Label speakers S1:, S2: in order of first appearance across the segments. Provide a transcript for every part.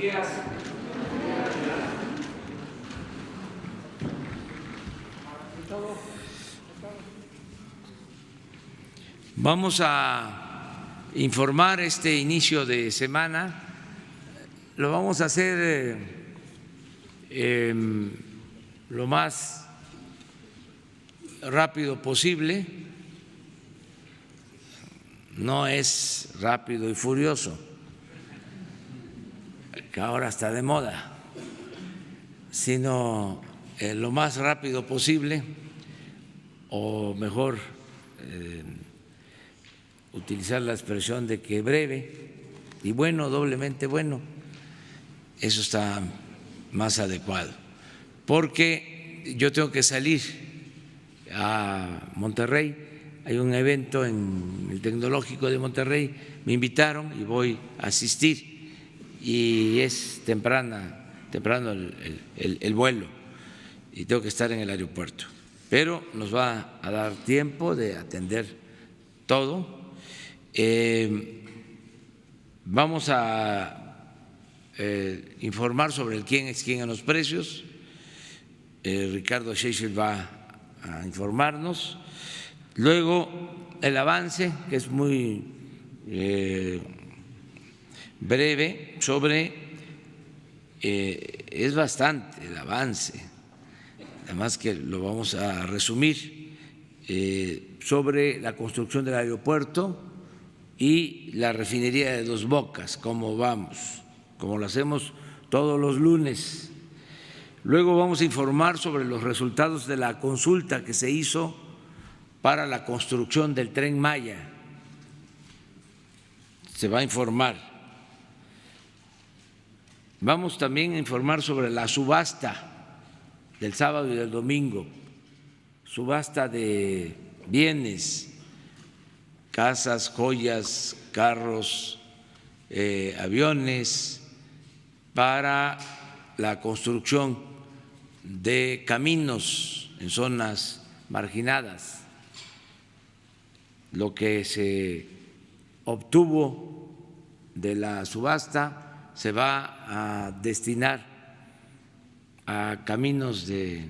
S1: días.
S2: Vamos a informar este inicio de semana. Lo vamos a hacer lo más rápido posible. No es rápido y furioso, que ahora está de moda, sino lo más rápido posible, o mejor utilizar la expresión de que breve y bueno, doblemente bueno. Eso está más adecuado, porque yo tengo que salir a Monterrey. Hay un evento en el Tecnológico de Monterrey, me invitaron y voy a asistir, y es temprano el vuelo y tengo que estar en el aeropuerto, pero nos va a dar tiempo de atender todo. Vamos a informar sobre el quién es quién en los precios. Ricardo Shechel va a informarnos. Luego el avance, que es muy breve, es bastante el avance, además que lo vamos a resumir, sobre la construcción del aeropuerto y la refinería de Dos Bocas, cómo vamos, como lo hacemos todos los lunes. Luego vamos a informar sobre los resultados de la consulta que se hizo para la construcción del Tren Maya. Se va a informar. Vamos también a informar sobre la subasta del sábado y del domingo, subasta de bienes, casas, joyas, carros, aviones, para la construcción de caminos en zonas marginadas. Lo que se obtuvo de la subasta se va a destinar a caminos de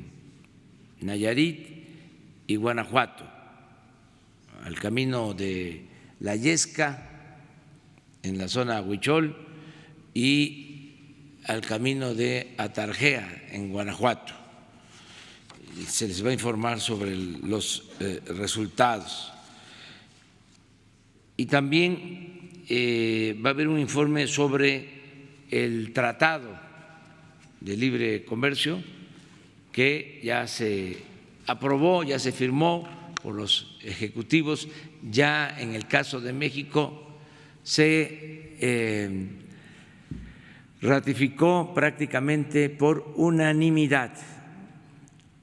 S2: Nayarit y Guanajuato, al camino de La Yesca en la zona Huichol y al camino de Atarjea en Guanajuato. Se les va a informar sobre los resultados. Y también va a haber un informe sobre el Tratado de Libre Comercio, que ya se aprobó, ya se firmó por los ejecutivos. Ya en el caso de México se ratificó prácticamente por unanimidad,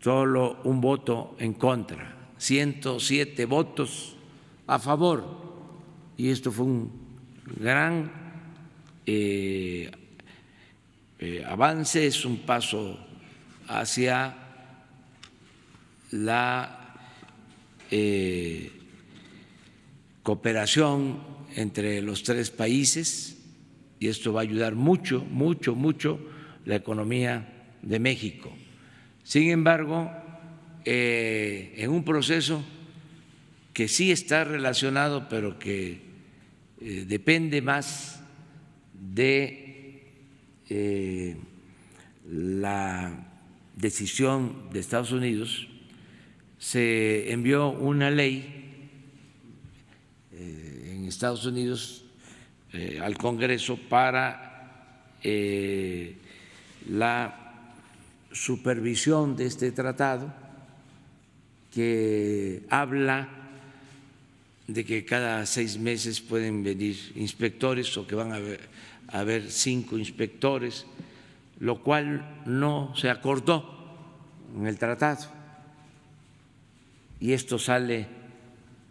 S2: solo un voto en contra, 107 votos a favor. Y esto fue un gran avance, es un paso hacia la cooperación entre los tres países, y esto va a ayudar mucho, mucho, mucho la economía de México. Sin embargo, en un proceso que sí está relacionado, pero que depende más de la decisión de Estados Unidos, se envió una ley en Estados Unidos al Congreso para la supervisión de este tratado, que habla de que cada 6 meses pueden venir inspectores, o que van a haber 5 inspectores, lo cual no se acordó en el tratado. Y esto sale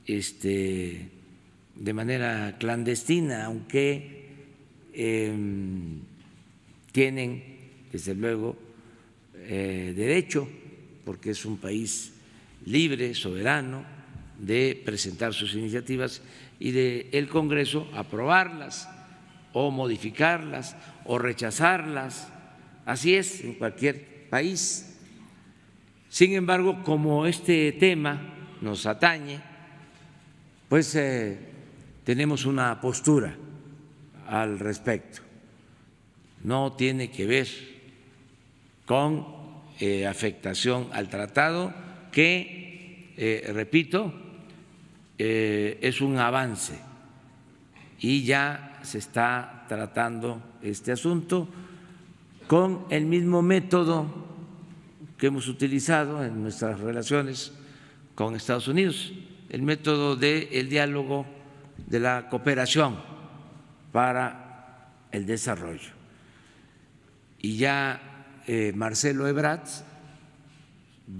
S2: de manera clandestina, aunque tienen desde luego derecho, porque es un país libre, soberano, de presentar sus iniciativas y del Congreso aprobarlas. o modificarlas o rechazarlas. Así es en cualquier país. Sin embargo, como este tema nos atañe, pues tenemos una postura al respecto. No tiene que ver con afectación al tratado, que, repito, es un avance y ya se está tratando este asunto con el mismo método que hemos utilizado en nuestras relaciones con Estados Unidos, el método del diálogo, de la cooperación para el desarrollo. Y ya Marcelo Ebrard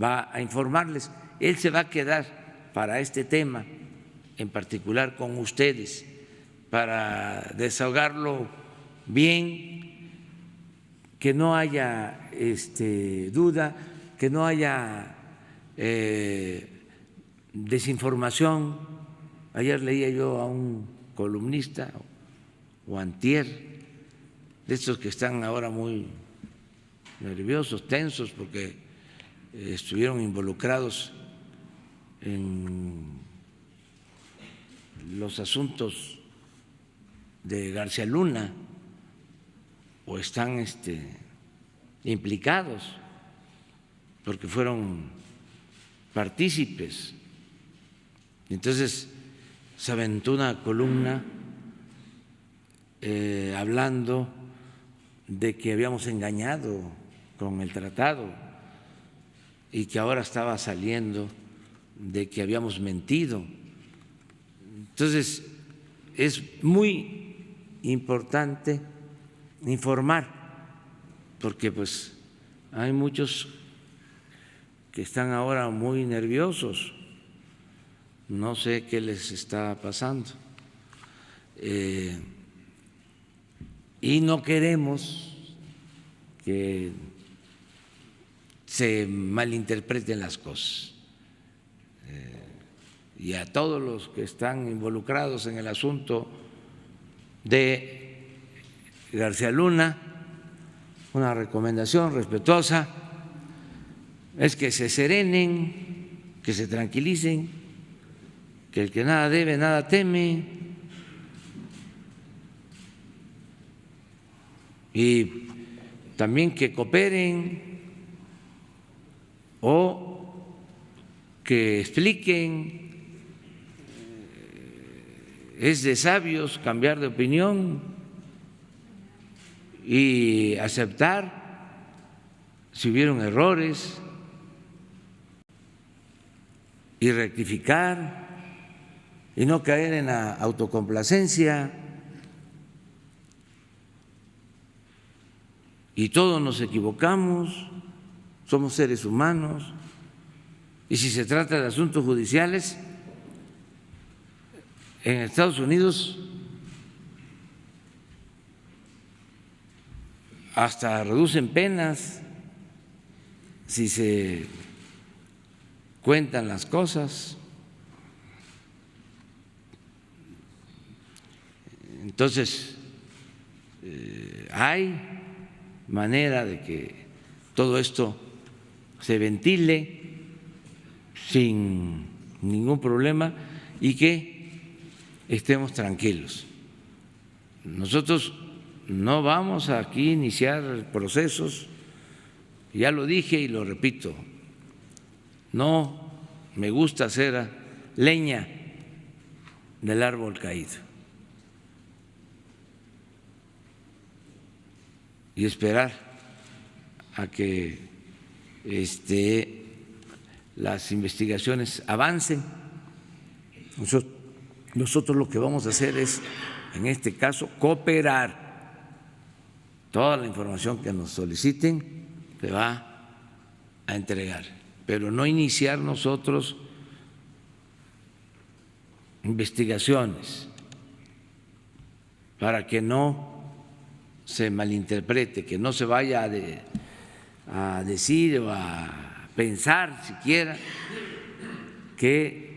S2: va a informarles. Él se va a quedar para este tema en particular con ustedes, para desahogarlo bien, que no haya duda, que no haya desinformación. Ayer leía yo a un columnista, o antier, de estos que están ahora muy nerviosos, tensos, porque estuvieron involucrados en los asuntos de García Luna o están implicados porque fueron partícipes. Entonces se aventó una columna hablando de que habíamos engañado con el tratado y que ahora estaba saliendo de que habíamos mentido. Entonces es muy importante informar, porque pues hay muchos que están ahora muy nerviosos, no sé qué les está pasando, y no queremos que se malinterpreten las cosas. Y a todos los que están involucrados en el asunto de García Luna, una recomendación respetuosa es que se serenen, que se tranquilicen, que el que nada debe, nada teme, y también que cooperen o que expliquen. Es de sabios cambiar de opinión y aceptar si hubieron errores y rectificar y no caer en la autocomplacencia. Y todos nos equivocamos, somos seres humanos, y si se trata de asuntos judiciales, en Estados Unidos hasta reducen penas si se cuentan las cosas. Entonces, hay manera de que todo esto se ventile sin ningún problema y que estemos tranquilos. Nosotros no vamos aquí a iniciar procesos, ya lo dije y lo repito, no me gusta hacer leña del árbol caído y esperar a que las investigaciones avancen. Nosotros lo que vamos a hacer es, en este caso, cooperar. Toda la información que nos soliciten se va a entregar, pero no iniciar nosotros investigaciones para que no se malinterprete, que no se vaya a decir o a pensar siquiera que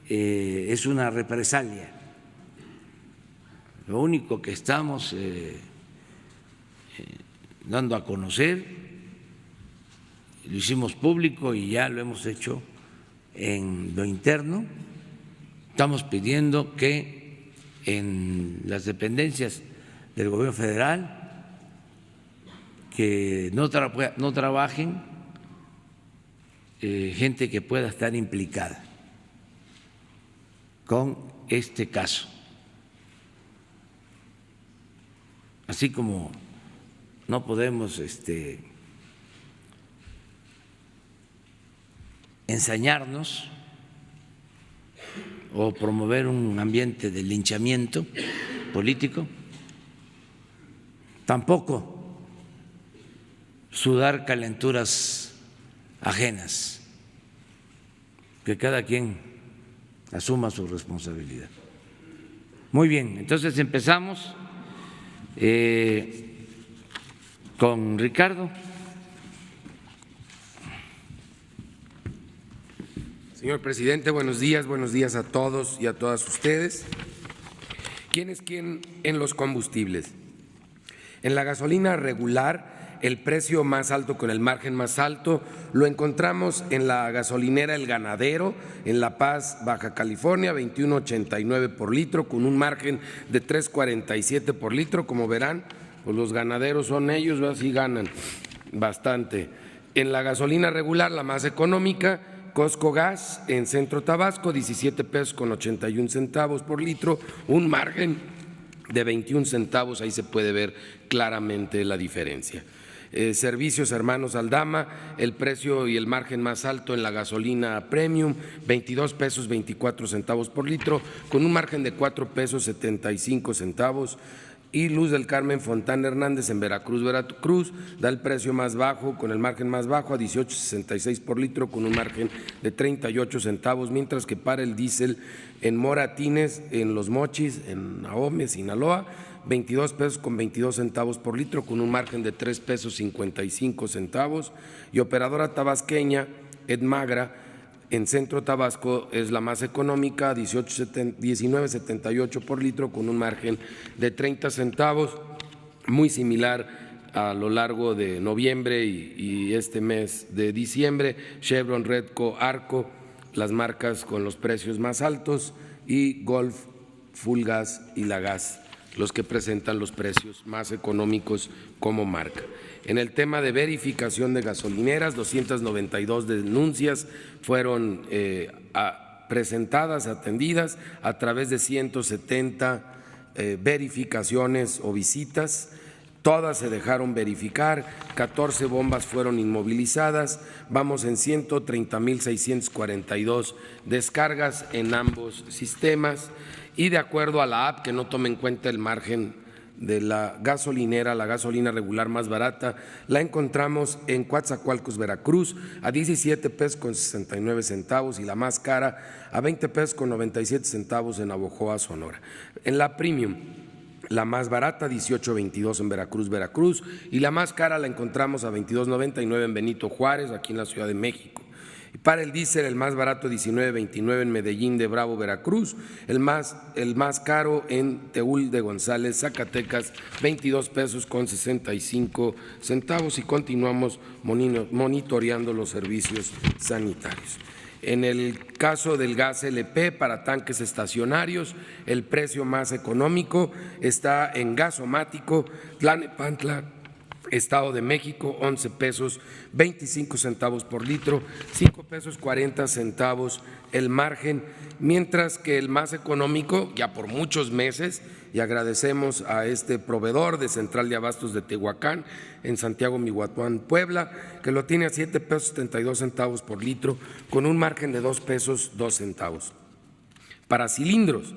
S2: es una represalia. Lo único que estamos dando a conocer, lo hicimos público y ya lo hemos hecho en lo interno, estamos pidiendo que en las dependencias del gobierno federal que no trabajen gente que pueda estar implicada con este caso. Así como no podemos ensañarnos o promover un ambiente de linchamiento político, tampoco sudar calenturas ajenas, que cada quien asuma su responsabilidad. Muy bien, entonces empezamos con Ricardo.
S1: Señor presidente, buenos días a todos y a todas ustedes. ¿Quién es quién en los combustibles? En la gasolina regular, el precio más alto con el margen más alto lo encontramos en la gasolinera El Ganadero, en La Paz, Baja California, 21.89 por litro, con un margen de 3.47 por litro. Como verán, pues los ganaderos son ellos, así ganan bastante. En la gasolina regular, la más económica, Costco Gas en Centro Tabasco, 17 pesos con 81 centavos por litro, un margen de 21 centavos, ahí se puede ver claramente la diferencia. Servicios Hermanos Aldama, el precio y el margen más alto en la gasolina premium, 22 pesos 24 centavos por litro, con un margen de 4 pesos 75 centavos. Y Luz del Carmen Fontana Hernández en Veracruz, da el precio más bajo, con el margen más bajo a 18.66 por litro, con un margen de 38 centavos, mientras que para el diésel en Moratines, en Los Mochis, en Ahome, Sinaloa, 22 pesos con 22 centavos por litro, con un margen de 3 pesos 55 centavos, y operadora tabasqueña Edmagra en Centro Tabasco es la más económica, 19.78 por litro, con un margen de 30 centavos, muy similar a lo largo de noviembre y este mes de diciembre. Chevron, Redco, Arco, las marcas con los precios más altos, y Golf, Full Gas y La Gas, los que presentan los precios más económicos como marca. En el tema de verificación de gasolineras, 292 denuncias fueron presentadas, atendidas a través de 170 verificaciones o visitas. Todas se dejaron verificar, 14 bombas fueron inmovilizadas, vamos en 130.642 descargas en ambos sistemas, y de acuerdo a la app, que no toma en cuenta el margen de la gasolinera, la gasolina regular más barata la encontramos en Coatzacoalcos, Veracruz, a 17 pesos con 69 centavos, y la más cara a 20 pesos con 97 centavos en Navojoa, Sonora. En la premium, la más barata 18.22 en Veracruz, y la más cara la encontramos a 22.99 en Benito Juárez, aquí en la Ciudad de México. Y para el diésel, el más barato 19.29 en Medellín de Bravo, Veracruz, el más caro en Teúl de González, Zacatecas, 22 pesos con 65 centavos, y continuamos monitoreando los servicios sanitarios. En el caso del gas LP para tanques estacionarios, el precio más económico está en Gasomático, Tlalnepantla, Estado de México, 11 pesos 25 centavos por litro, 5 pesos 40 centavos el margen, mientras que el más económico, ya por muchos meses, y agradecemos a este proveedor de Central de Abastos de Tehuacán, en Santiago Mihuatlán, Puebla, que lo tiene a 7 pesos 72 centavos por litro, con un margen de 2 pesos 2 centavos. Para cilindros,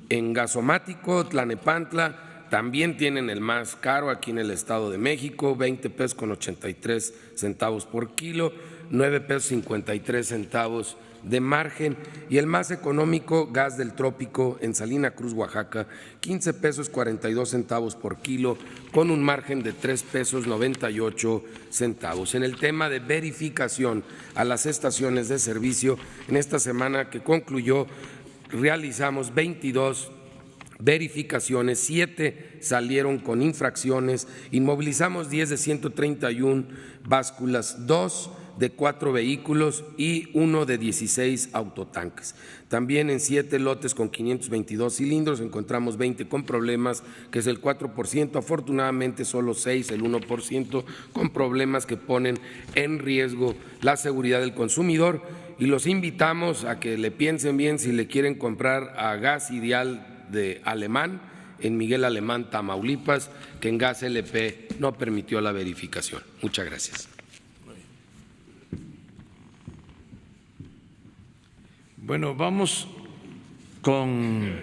S1: en Gasomático, Tlalnepantla, también tienen el más caro aquí en el Estado de México, 20 pesos con 83 centavos por kilo, 9 pesos 53 centavos de margen, y el más económico, Gas del Trópico en Salina Cruz, Oaxaca, 15 pesos 42 centavos por kilo, con un margen de 3 pesos 98 centavos. En el tema de verificación a las estaciones de servicio, en esta semana que concluyó realizamos 22 verificaciones, 7 salieron con infracciones, inmovilizamos 10 de 131 básculas, 2 de 4 vehículos y 1 de 16 autotanques. También en 7 lotes con 522 cilindros encontramos 20 con problemas, que es el 4%, afortunadamente solo 6, el 1%, con problemas que ponen en riesgo la seguridad del consumidor, y los invitamos a que le piensen bien si le quieren comprar a Gas Ideal de Alemán, en Miguel Alemán, Tamaulipas, que en Gas LP no permitió la verificación. Muchas gracias.
S2: Bueno, vamos con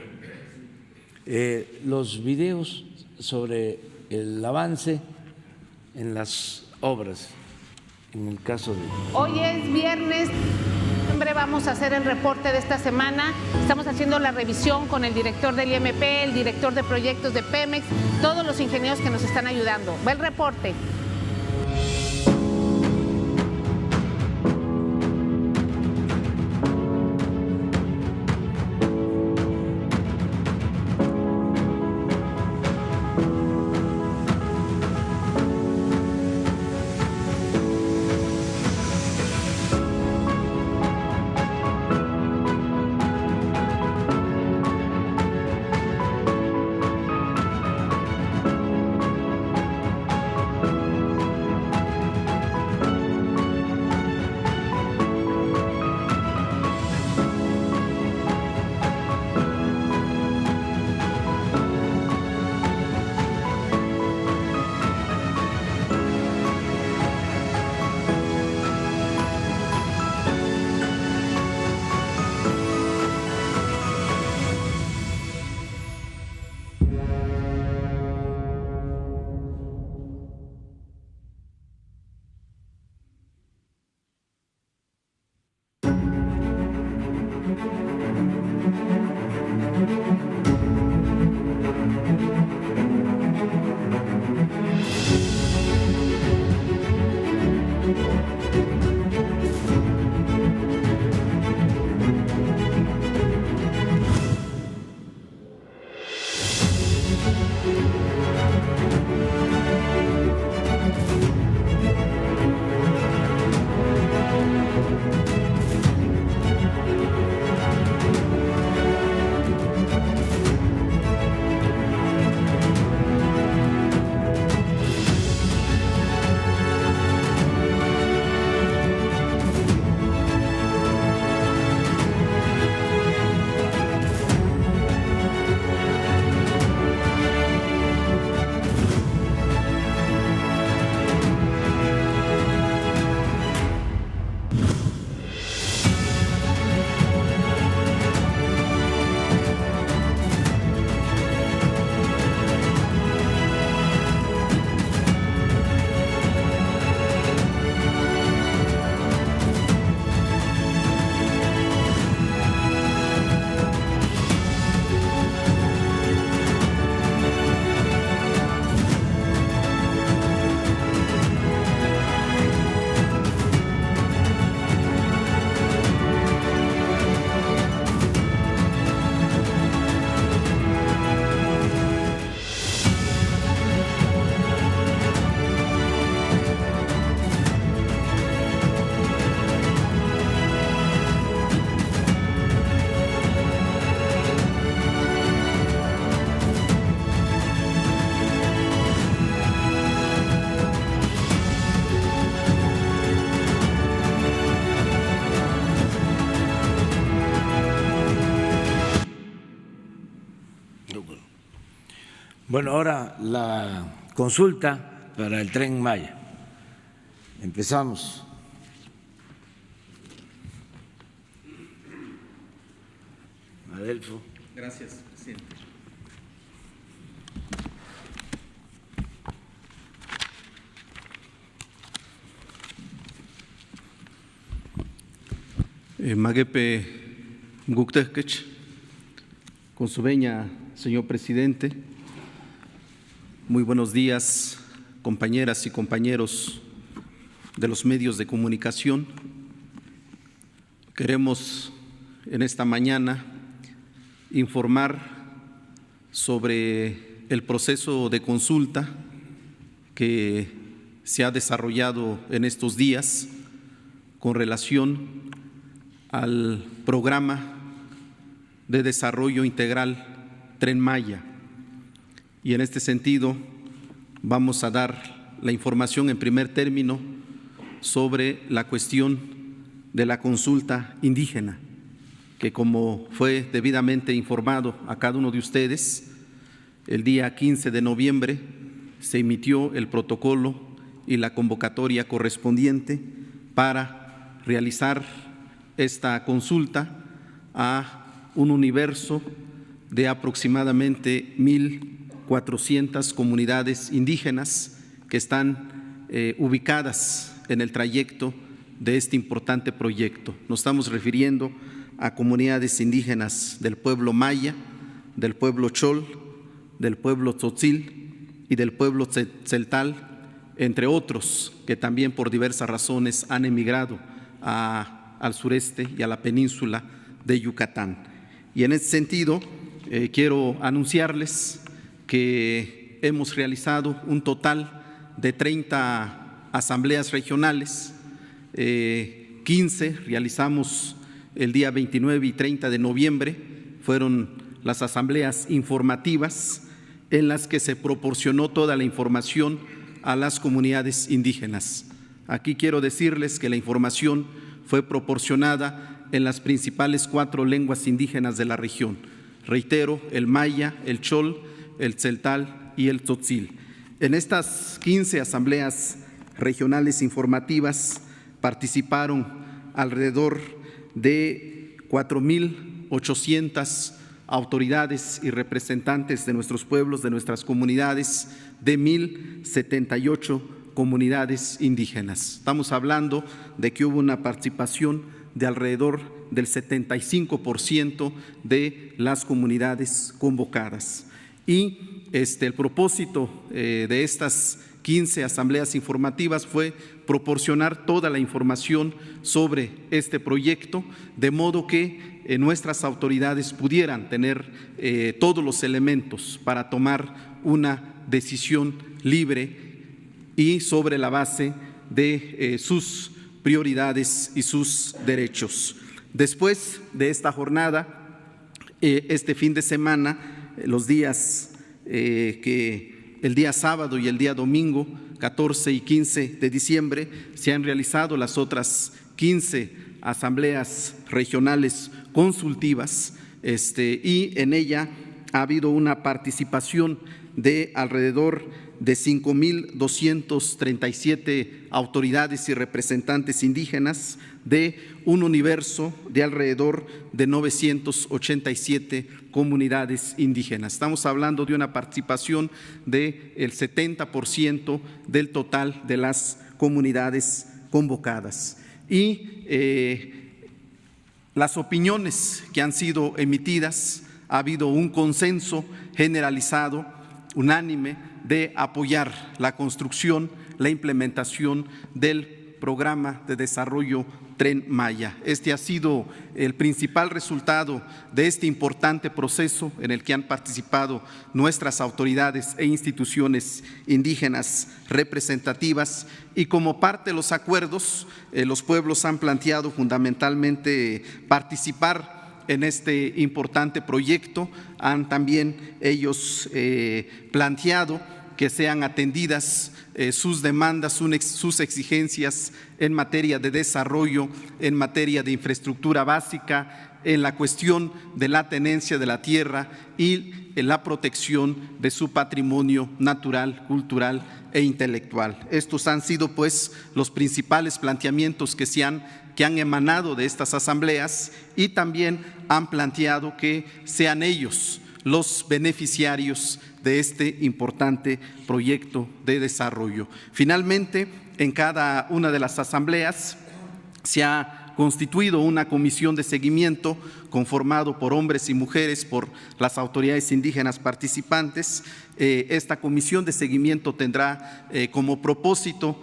S2: los videos sobre el avance en las obras, en el caso de…
S3: Hoy es viernes. Vamos a hacer el reporte de esta semana. Estamos haciendo la revisión con el director del IMP, el director de proyectos de Pemex, todos los ingenieros que nos están ayudando. Va el reporte.
S2: Bueno, ahora la consulta para el Tren Maya. Empezamos. Adelfo.
S4: Gracias, presidente.
S5: Maguepe Mguktejkech, con su veña, señor presidente. Muy buenos días, compañeras y compañeros de los medios de comunicación. Queremos en esta mañana informar sobre el proceso de consulta que se ha desarrollado en estos días con relación al programa de desarrollo integral Tren Maya. Y en este sentido vamos a dar la información en primer término sobre la cuestión de la consulta indígena, que como fue debidamente informado a cada uno de ustedes, el día 15 de noviembre se emitió el protocolo y la convocatoria correspondiente para realizar esta consulta a un universo de aproximadamente 1.400 comunidades indígenas que están ubicadas en el trayecto de este importante proyecto. Nos estamos refiriendo a comunidades indígenas del pueblo maya, del pueblo chol, del pueblo tzotzil y del pueblo tzeltal, entre otros que también por diversas razones han emigrado al sureste y a la península de Yucatán. Y en ese sentido quiero anunciarles que hemos realizado un total de 30 asambleas regionales, 15 realizamos el día 29 y 30 de noviembre, fueron las asambleas informativas en las que se proporcionó toda la información a las comunidades indígenas. Aquí quiero decirles que la información fue proporcionada en las principales 4 lenguas indígenas de la región. Reitero, el maya, el chol, el tzeltal y el tzotzil. En estas 15 asambleas regionales informativas participaron alrededor de 4.800 autoridades y representantes de nuestros pueblos, de nuestras comunidades, de 1.078 comunidades indígenas. Estamos hablando de que hubo una participación de alrededor del 75% de las comunidades convocadas. Y el propósito de estas 15 asambleas informativas fue proporcionar toda la información sobre este proyecto, de modo que nuestras autoridades pudieran tener todos los elementos para tomar una decisión libre y sobre la base de sus prioridades y sus derechos. Después de esta jornada, este fin de semana, los días el día sábado y el día domingo, 14 y 15 de diciembre, se han realizado las otras 15 asambleas regionales consultivas y en ella ha habido una participación de alrededor de 5.237 autoridades y representantes indígenas de un universo de alrededor de 987 comunidades indígenas. Estamos hablando de una participación del 70% del total de las comunidades convocadas. Y las opiniones que han sido emitidas, ha habido un consenso generalizado, unánime, de apoyar la construcción, la implementación del programa de desarrollo Tren Maya. Este ha sido el principal resultado de este importante proceso en el que han participado nuestras autoridades e instituciones indígenas representativas, y como parte de los acuerdos, los pueblos han planteado fundamentalmente participar en este importante proyecto. Han también ellos planteado que sean atendidas sus demandas, sus exigencias en materia de desarrollo, en materia de infraestructura básica, en la cuestión de la tenencia de la tierra y en la protección de su patrimonio natural, cultural e intelectual. Estos han sido pues los principales planteamientos que han emanado de estas asambleas, y también han planteado que sean ellos los beneficiarios de este importante proyecto de desarrollo. Finalmente, en cada una de las asambleas se ha constituido una comisión de seguimiento conformado por hombres y mujeres, por las autoridades indígenas participantes. Esta comisión de seguimiento tendrá como propósito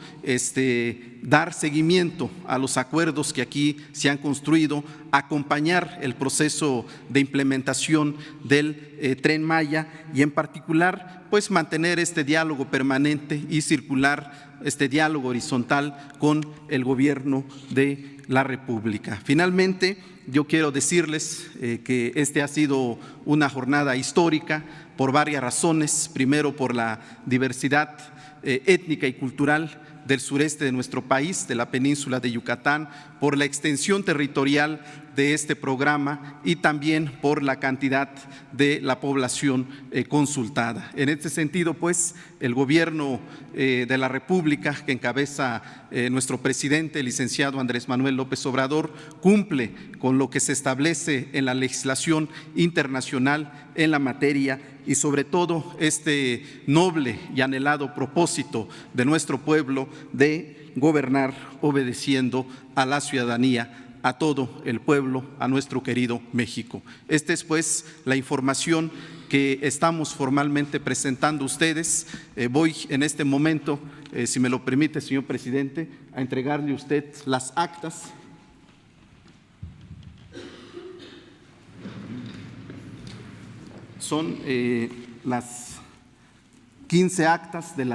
S5: dar seguimiento a los acuerdos que aquí se han construido, acompañar el proceso de implementación del Tren Maya y en particular pues mantener este diálogo permanente y circular, este diálogo horizontal con el gobierno de la República. Finalmente, yo quiero decirles que ha sido una jornada histórica por varias razones. Primero, por la diversidad étnica y cultural del sureste de nuestro país, de la península de Yucatán, por la extensión territorial de este programa y también por la cantidad de la población consultada. En este sentido, pues, el Gobierno de la República, que encabeza nuestro presidente, el licenciado Andrés Manuel López Obrador, cumple con lo que se establece en la legislación internacional en la materia y sobre todo este noble y anhelado propósito de nuestro pueblo de gobernar obedeciendo a la ciudadanía, a todo el pueblo, a nuestro querido México. Esta es pues la información que estamos formalmente presentando a ustedes. Voy en este momento, si me lo permite, señor presidente, a entregarle a usted las actas. Son las 15 actas de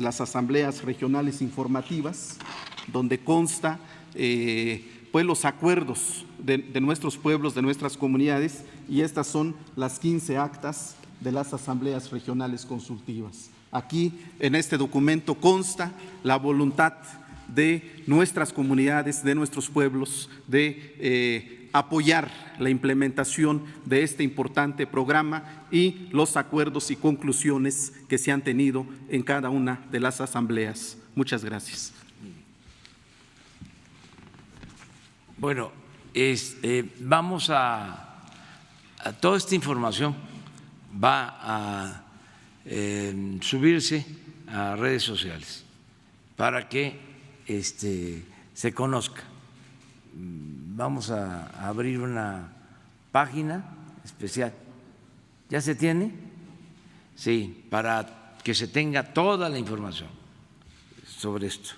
S5: las asambleas regionales informativas, donde consta pues los acuerdos de nuestros pueblos, de nuestras comunidades, y estas son las 15 actas de las asambleas regionales consultivas. Aquí en este documento consta la voluntad de nuestras comunidades, de nuestros pueblos, de apoyar la implementación de este importante programa y los acuerdos y conclusiones que se han tenido en cada una de las asambleas. Muchas gracias.
S2: Bueno, vamos a toda esta información va a subirse a redes sociales para que se conozca. Vamos a abrir una página especial. ¿Ya se tiene? Sí, para que se tenga toda la información sobre esto,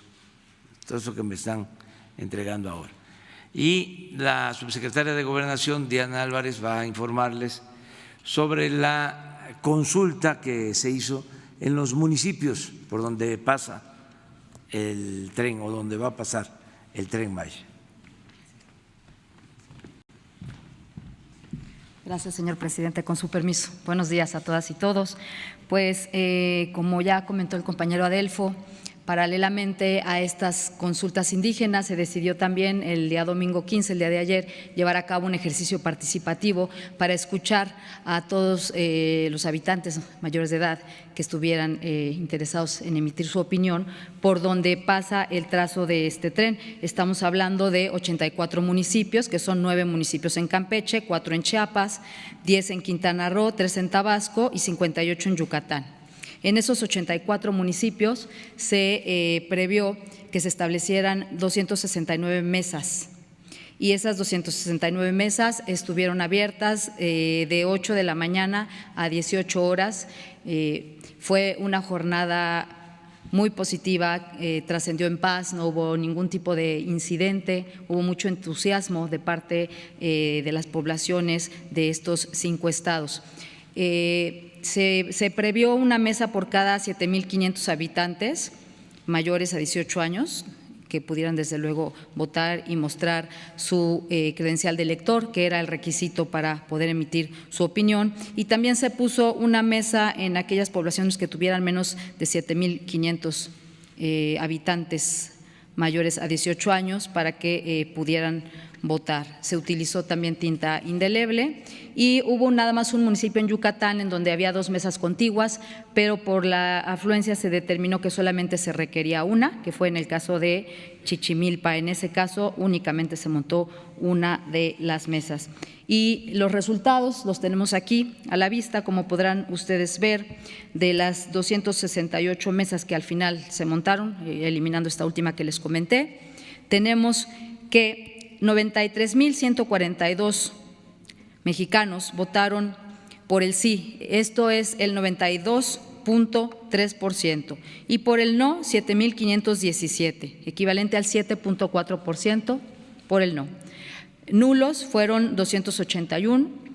S2: todo eso que me están entregando ahora. Y la subsecretaria de Gobernación, Diana Álvarez, va a informarles sobre la consulta que se hizo en los municipios por donde pasa el tren o donde va a pasar el Tren Maya.
S4: Gracias, señor presidente. Con su permiso. Buenos días a todas y todos. Pues, como ya comentó el compañero Adelfo, paralelamente a estas consultas indígenas se decidió también el día domingo 15, el día de ayer, llevar a cabo un ejercicio participativo para escuchar a todos los habitantes mayores de edad que estuvieran interesados en emitir su opinión por donde pasa el trazo de este tren. Estamos hablando de 84 municipios, que son 9 municipios en Campeche, 4 en Chiapas, 10 en Quintana Roo, 3 en Tabasco y 58 en Yucatán. En esos 84 municipios se previó que se establecieran 269 mesas y esas 269 mesas estuvieron abiertas de 8 de la mañana a 18 horas. Fue una jornada muy positiva, trascendió en paz, no hubo ningún tipo de incidente, hubo mucho entusiasmo de parte de las poblaciones de estos 5 estados. Se previó una mesa por cada 7,500 habitantes mayores a 18 años que pudieran desde luego votar y mostrar su credencial de elector, que era el requisito para poder emitir su opinión, y también se puso una mesa en aquellas poblaciones que tuvieran menos de 7,500 habitantes mayores a 18 años para que pudieran votar. Se utilizó también tinta indeleble y hubo nada más un municipio en Yucatán en donde había 2 mesas contiguas, pero por la afluencia se determinó que solamente se requería una, que fue en el caso de Chichimilpa. En ese caso únicamente se montó una de las mesas. Y los resultados los tenemos aquí a la vista, como podrán ustedes ver, de las 268 mesas que al final se montaron, eliminando esta última que les comenté. Tenemos que 93,142 mexicanos votaron por el sí, esto es el 92,3%, y por el no 7,517, equivalente al 7,4% por el no. Nulos fueron 281,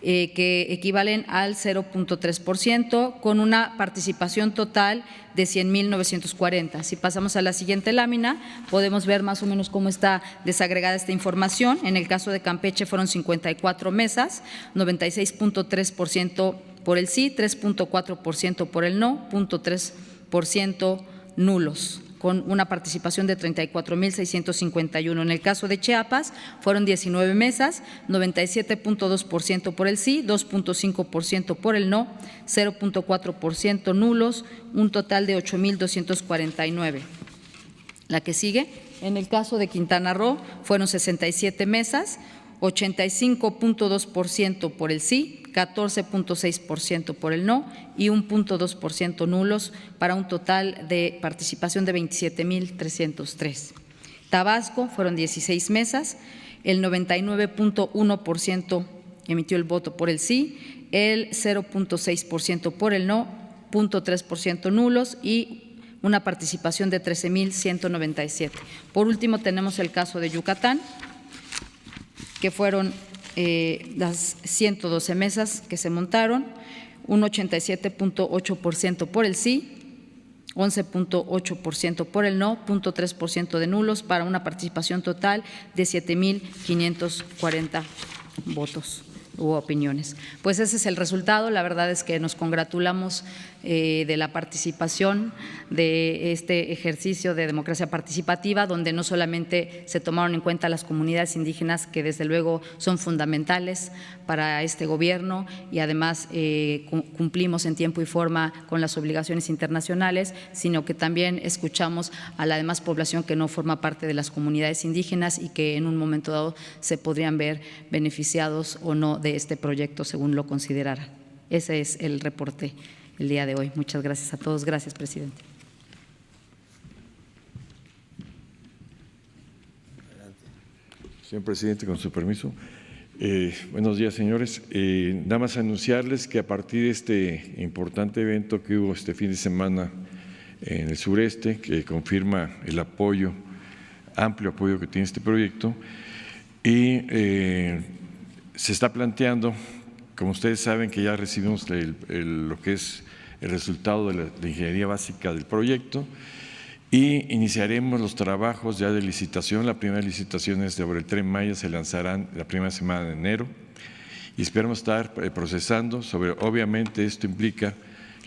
S4: que equivalen al 0,3%, con una participación total de 100,940. Si pasamos a la siguiente lámina, podemos ver más o menos cómo está desagregada esta información. En el caso de Campeche fueron 54 mesas, 96,3% por el sí, 3,4% por el no, 0,3% nulos, con una participación de 34,651. En el caso de Chiapas, fueron 19 mesas, 97,2% por el sí, 2,5% por el no, 0,4% nulos, un total de 8,249. La que sigue, en el caso de Quintana Roo, fueron 67 mesas, 85,2% por el sí, 14,6% por el no y 1,2% nulos, para un total de participación de 27,303. Tabasco fueron 16 mesas, el 99,1% emitió el voto por el sí, el 0,6% por el no, 0,3% nulos y una participación de 13,197. Por último, tenemos el caso de Yucatán, que fueron las 112 mesas que se montaron, un 87,8% por el sí, 11,8% por el no, 0,3% de nulos, para una participación total de 7,540 votos u opiniones. Pues ese es el resultado. La verdad es que nos congratulamos de la participación de este ejercicio de democracia participativa, donde no solamente se tomaron en cuenta las comunidades indígenas, que desde luego son fundamentales para este gobierno, y además cumplimos en tiempo y forma con las obligaciones internacionales, sino que también escuchamos a la demás población que no forma parte de las comunidades indígenas y que en un momento dado se podrían ver beneficiados o no de este proyecto, según lo consideraran. Ese es el reporte el día de hoy. Muchas gracias a todos. Gracias, presidente.
S6: Señor presidente, con su permiso. Buenos días, señores. Nada más anunciarles que a partir de este importante evento que hubo este fin de semana en el sureste, que confirma el apoyo, amplio apoyo que tiene este proyecto, y se está planteando, como ustedes saben, que ya recibimos lo que es el resultado de la ingeniería básica del proyecto, y iniciaremos los trabajos ya de licitación. La primera licitación es sobre el Tren Maya, se lanzarán la primera semana de enero, y esperamos estar procesando sobre, obviamente esto implica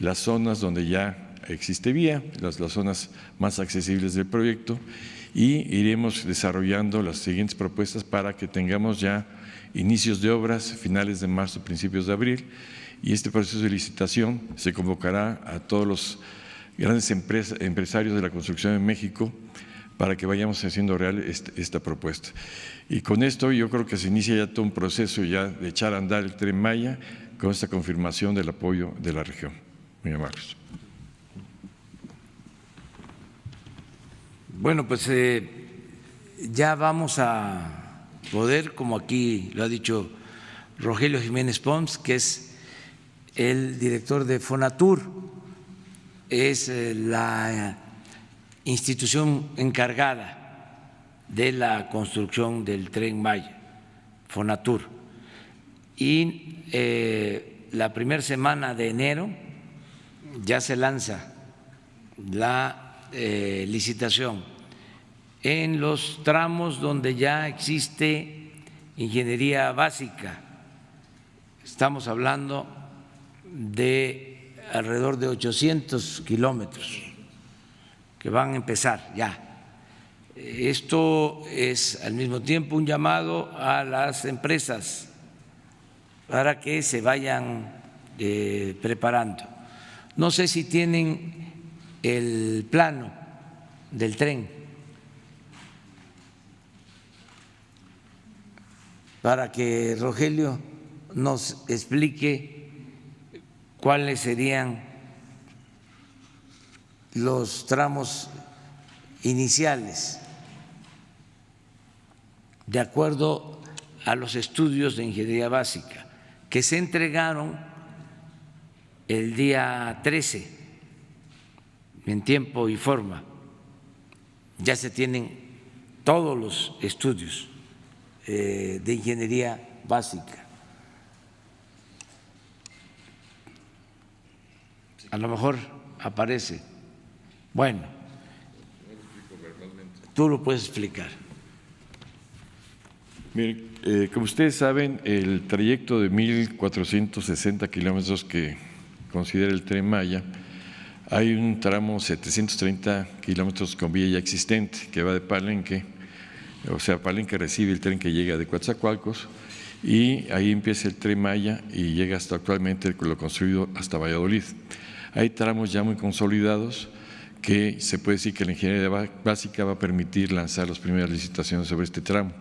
S6: las zonas donde ya existe vía, las zonas más accesibles del proyecto, y iremos desarrollando las siguientes propuestas para que tengamos ya inicios de obras finales de marzo, principios de abril, y este proceso de licitación se convocará a todos los grandes empresarios de la construcción en México para que vayamos haciendo real esta propuesta. Y con esto yo creo que se inicia ya todo un proceso ya de echar a andar el Tren Maya con esta confirmación del apoyo de la región. Muy amables.
S2: Bueno, pues ya vamos a poder, como aquí lo ha dicho Rogelio Jiménez Pons, que es el director de Fonatur, es la institución encargada de la construcción del Tren Maya, Fonatur. Y la primera semana de enero ya se lanza la licitación en los tramos donde ya existe ingeniería básica. Estamos hablando de alrededor de 800 kilómetros que van a empezar ya. Esto es al mismo tiempo un llamado a las empresas para que se vayan preparando. No sé si tienen el plano del tren para que Rogelio nos explique cuáles serían los tramos iniciales. de acuerdo a los estudios de ingeniería básica que se entregaron el día 13 en tiempo y forma. Ya se tienen todos los estudios de ingeniería básica. A lo mejor aparece. Bueno, tú lo puedes explicar.
S6: Miren, como ustedes saben, el trayecto de 1.460 kilómetros que considera el Tren Maya, hay un tramo 730 kilómetros con vía ya existente que va de Palenque, o sea, Palenque recibe el tren que llega de Coatzacoalcos y ahí empieza el Tren Maya y llega hasta actualmente lo construido hasta Valladolid. Hay tramos ya muy consolidados que se puede decir que la ingeniería básica va a permitir lanzar las primeras licitaciones sobre este tramo.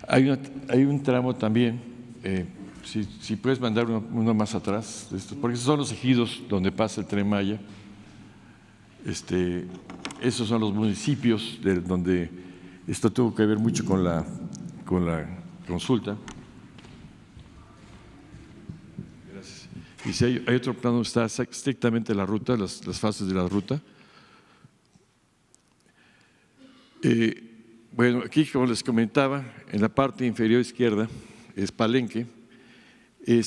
S6: Hay un tramo también, si puedes mandar uno más atrás, porque esos son los ejidos donde pasa el Tren Maya. Esos son los municipios donde esto tuvo que ver mucho con la consulta. Gracias. Y si hay otro plano, está estrictamente la ruta, las fases de la ruta. Bueno, aquí como les comentaba, en la parte inferior izquierda es Palenque.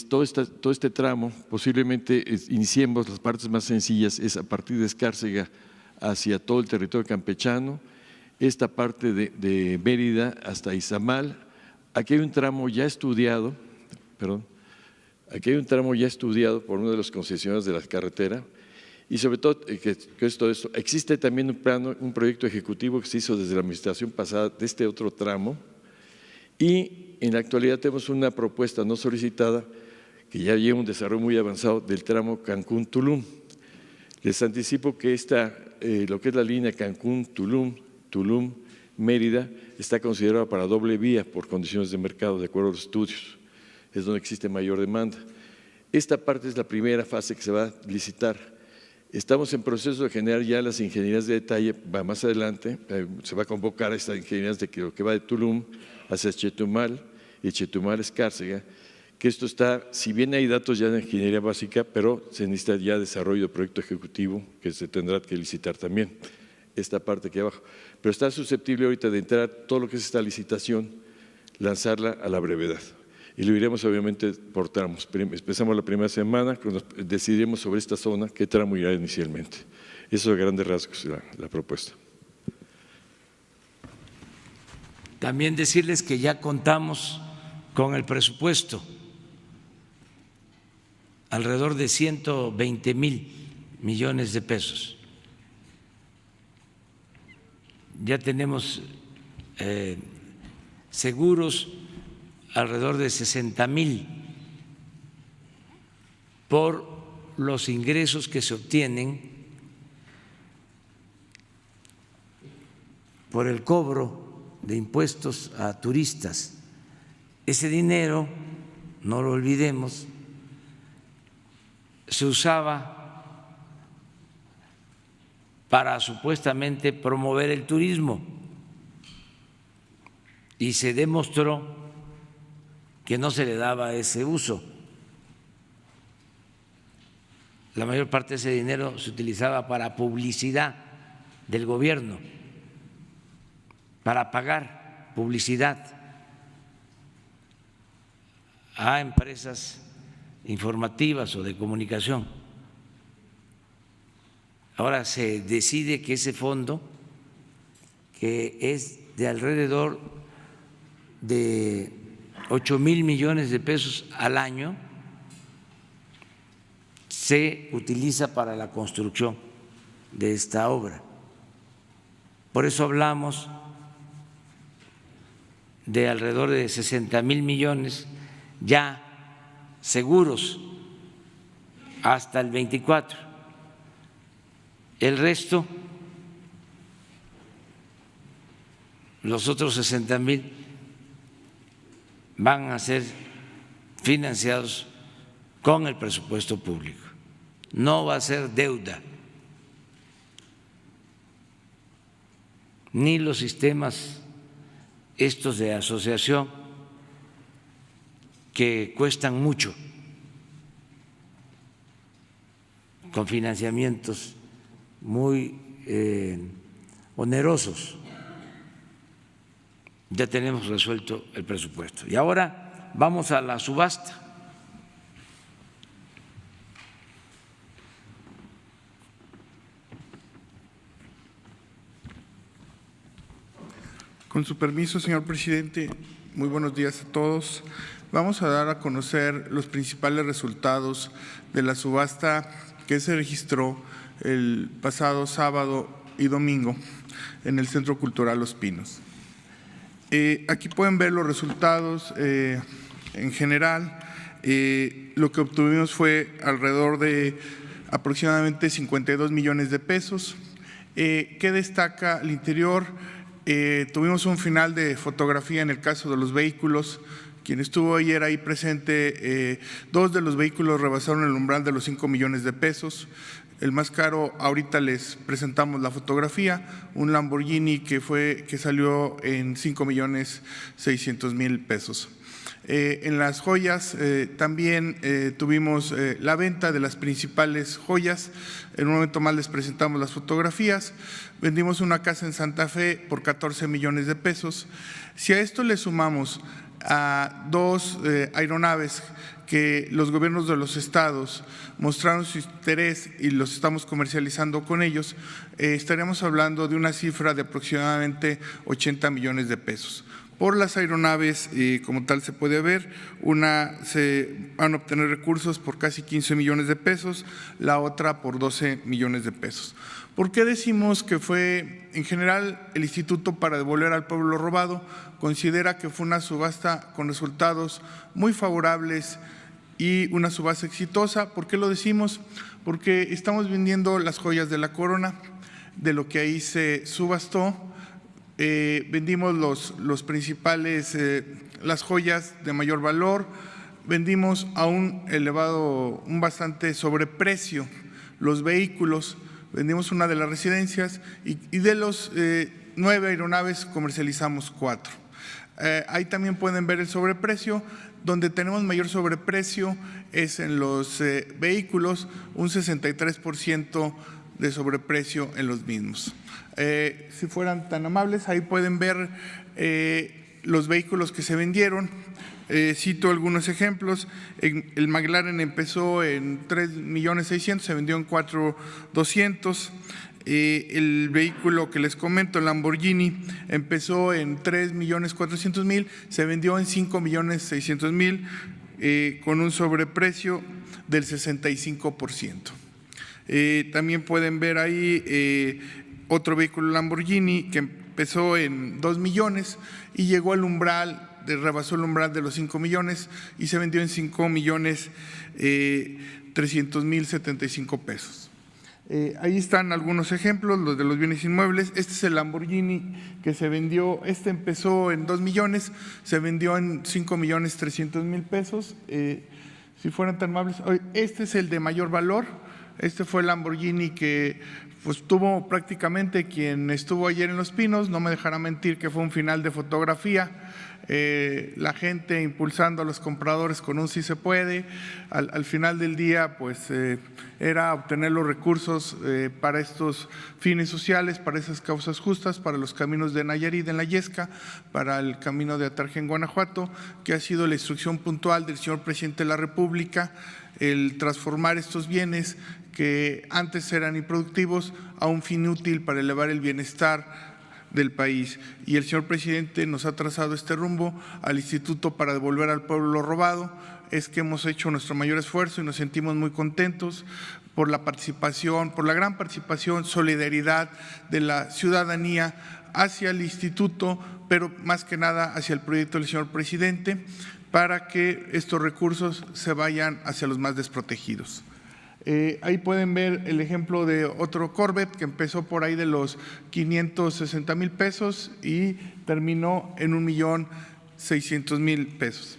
S6: Todo este tramo, posiblemente iniciemos las partes más sencillas, es a partir de Escárcega hacia todo el territorio campechano, esta parte de Mérida hasta Izamal. Aquí hay un tramo ya estudiado, por uno de los concesionarios de la carretera y sobre todo que es todo esto. Existe también un proyecto ejecutivo que se hizo desde la administración pasada de este otro tramo y en la actualidad tenemos una propuesta no solicitada que ya lleva un desarrollo muy avanzado del tramo Cancún-Tulum. Les anticipo que lo que es la línea Cancún-Tulum, Tulum-Mérida, está considerada para doble vía por condiciones de mercado, de acuerdo a los estudios. Es donde existe mayor demanda. Esta parte es la primera fase que se va a licitar. Estamos en proceso de generar ya las ingenierías de detalle, más adelante se va a convocar a estas ingenierías de lo que va de Tulum hacia Chetumal y Chetumal-Escárcega, que esto está, si bien hay datos ya de ingeniería básica, pero se necesita ya desarrollo de proyecto ejecutivo que se tendrá que licitar también, esta parte aquí abajo. Pero está susceptible ahorita de entrar todo lo que es esta licitación, lanzarla a la brevedad. Y lo iremos obviamente por tramos. Empezamos la primera semana, cuando decidiremos sobre esta zona, qué tramo irá inicialmente. Eso a grandes rasgos la propuesta.
S2: También decirles que ya contamos con el presupuesto, alrededor de 120,000 millones de pesos. Ya tenemos seguros alrededor de 60,000 por los ingresos que se obtienen por el cobro de impuestos a turistas. Ese dinero, no lo olvidemos, se usaba para supuestamente promover el turismo y se demostró que no se le daba ese uso. La mayor parte de ese dinero se utilizaba para publicidad del gobierno, para pagar publicidad a empresas informativas o de comunicación. Ahora se decide que ese fondo, que es de alrededor de 8,000 millones de pesos al año, se utiliza para la construcción de esta obra. Por eso hablamos de alrededor de 60,000 millones ya seguros hasta el 24. El resto, los otros 60,000, van a ser financiados con el presupuesto público. No va a ser deuda, ni los sistemas estos de asociación que cuestan mucho, con financiamientos muy onerosos. Ya tenemos resuelto el presupuesto. Y ahora vamos a la subasta.
S7: Con su permiso, señor presidente, muy buenos días a todos. Vamos a dar a conocer los principales resultados de la subasta que se registró el pasado sábado y domingo en el Centro Cultural Los Pinos. Aquí pueden ver los resultados en general. Lo que obtuvimos fue alrededor de aproximadamente 52 millones de pesos. ¿Qué destaca al interior? Tuvimos un final de fotografía en el caso de los vehículos. Quien estuvo ayer ahí presente, 2 de los vehículos rebasaron el umbral de los 5 millones de pesos. El más caro, ahorita les presentamos la fotografía, un Lamborghini que salió en 5.600.000 pesos. En las joyas también tuvimos la venta de las principales joyas. En un momento más les presentamos las fotografías. Vendimos una casa en Santa Fe por 14 millones de pesos. Si a esto le sumamos a 2 aeronaves que los gobiernos de los estados mostraron su interés y los estamos comercializando con ellos, estaríamos hablando de una cifra de aproximadamente 80 millones de pesos. Por las aeronaves, como tal se puede ver, una se van a obtener recursos por casi 15 millones de pesos, la otra por 12 millones de pesos. ¿Por qué decimos que fue, en general, el Instituto para Devolver al Pueblo lo Robado considera que fue una subasta con resultados muy favorables y una subasta exitosa? ¿Por qué lo decimos? Porque estamos vendiendo las joyas de la corona, de lo que ahí se subastó. Vendimos los principales, las joyas de mayor valor, vendimos a un bastante sobreprecio los vehículos, vendimos una de las residencias y de los 9 aeronaves comercializamos 4. Ahí también pueden ver el sobreprecio. Donde tenemos mayor sobreprecio es en los vehículos, un 63% de sobreprecio en los mismos. Si fueran tan amables, ahí pueden ver los vehículos que se vendieron. Cito algunos ejemplos. El McLaren empezó en 3.600.000, se vendió en 4.200.000. El vehículo que les comento, el Lamborghini, empezó en 3.400.000, se vendió en 5.600.000 con un sobreprecio del 65%. También pueden ver ahí otro vehículo Lamborghini que empezó en 2 millones y llegó al umbral, rebasó el umbral de los 5 millones y se vendió en 5.300.075 pesos. Ahí están algunos ejemplos, los de los bienes inmuebles. Este es el Lamborghini que se vendió, empezó en 2 millones, se vendió en 5.300.000 pesos. Si fueran tan amables, este es el de mayor valor. Este fue el Lamborghini que pues tuvo prácticamente quien estuvo ayer en Los Pinos, no me dejará mentir que fue un final de fotografía, la gente impulsando a los compradores con un sí se puede. Al final del día pues era obtener los recursos para estos fines sociales, para esas causas justas, para los caminos de Nayarit en la Yesca, para el camino de Atarje en Guanajuato, que ha sido la instrucción puntual del señor presidente de la República, el transformar estos bienes que antes eran improductivos a un fin útil para elevar el bienestar del país. Y el señor presidente nos ha trazado este rumbo al Instituto para Devolver al Pueblo lo Robado. Es que hemos hecho nuestro mayor esfuerzo y nos sentimos muy contentos por la participación, por la gran participación, solidaridad de la ciudadanía hacia el instituto, pero más que nada hacia el proyecto del señor presidente, para que estos recursos se vayan hacia los más desprotegidos. Ahí pueden ver el ejemplo de otro Corvette que empezó por ahí de los 560,000 pesos y terminó en 1.600.000 pesos.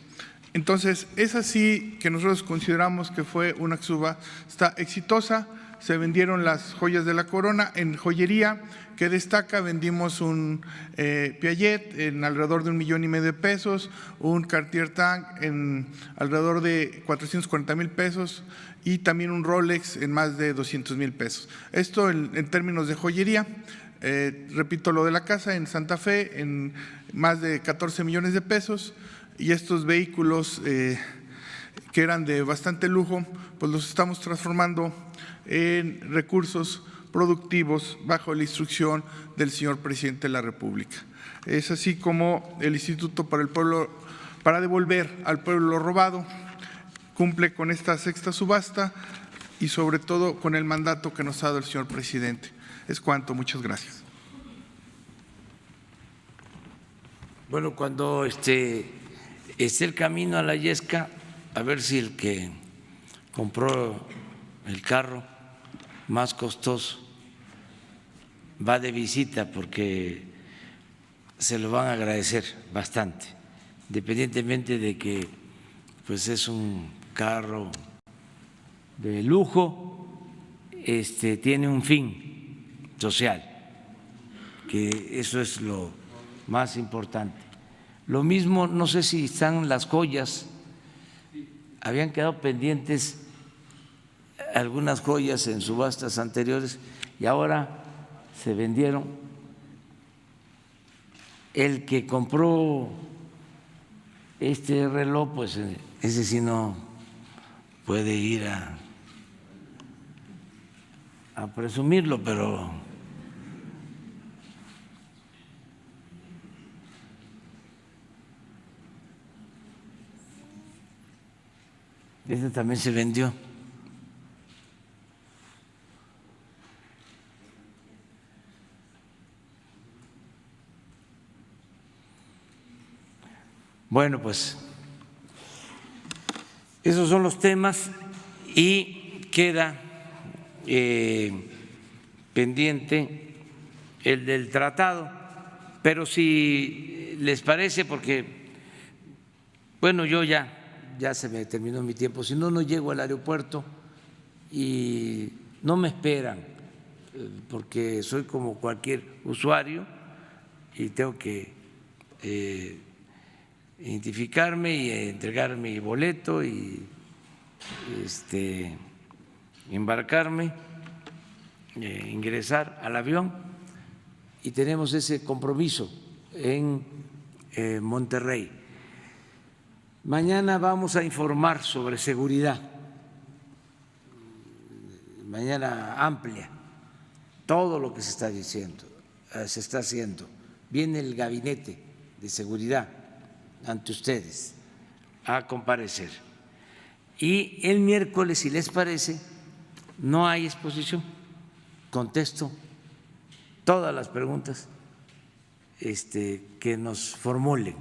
S7: Entonces, es así que nosotros consideramos que fue una subasta exitosa, se vendieron las joyas de la corona. En joyería, que destaca, vendimos un Piaget en alrededor de 1,5 millones de pesos, un Cartier Tank en alrededor de 440,000 pesos y también un Rolex en más de 200,000 pesos. Esto en términos de joyería. Repito lo de la casa en Santa Fe en más de 14 millones de pesos, y estos vehículos que eran de bastante lujo, pues los estamos transformando en recursos productivos bajo la instrucción del señor presidente de la República. Es así como el Instituto para el Pueblo, para devolver al pueblo lo robado, cumple con esta sexta subasta y sobre todo con el mandato que nos ha dado el señor presidente. Es cuanto, muchas gracias.
S2: Bueno, cuando esté el camino a la Yesca, a ver si el que compró el carro más costoso va de visita, porque se lo van a agradecer bastante, independientemente de que pues es un carro de lujo, tiene un fin social, que eso es lo más importante. Lo mismo, no sé si están las joyas, habían quedado pendientes algunas joyas en subastas anteriores y ahora se vendieron. El que compró este reloj, pues ese sí no puede ir a presumirlo, pero ese también se vendió. Bueno, pues esos son los temas y queda pendiente el del tratado, pero si les parece, porque bueno, yo ya se me terminó mi tiempo, si no, no llego al aeropuerto y no me esperan, porque soy como cualquier usuario y tengo que identificarme y entregar mi boleto y embarcarme, ingresar al avión, y tenemos ese compromiso en Monterrey. Mañana vamos a informar sobre seguridad, mañana amplia, todo lo que se está diciendo, se está haciendo. Viene el gabinete de seguridad ante ustedes a comparecer. Y el miércoles, si les parece, no hay exposición, contesto todas las preguntas que nos formulen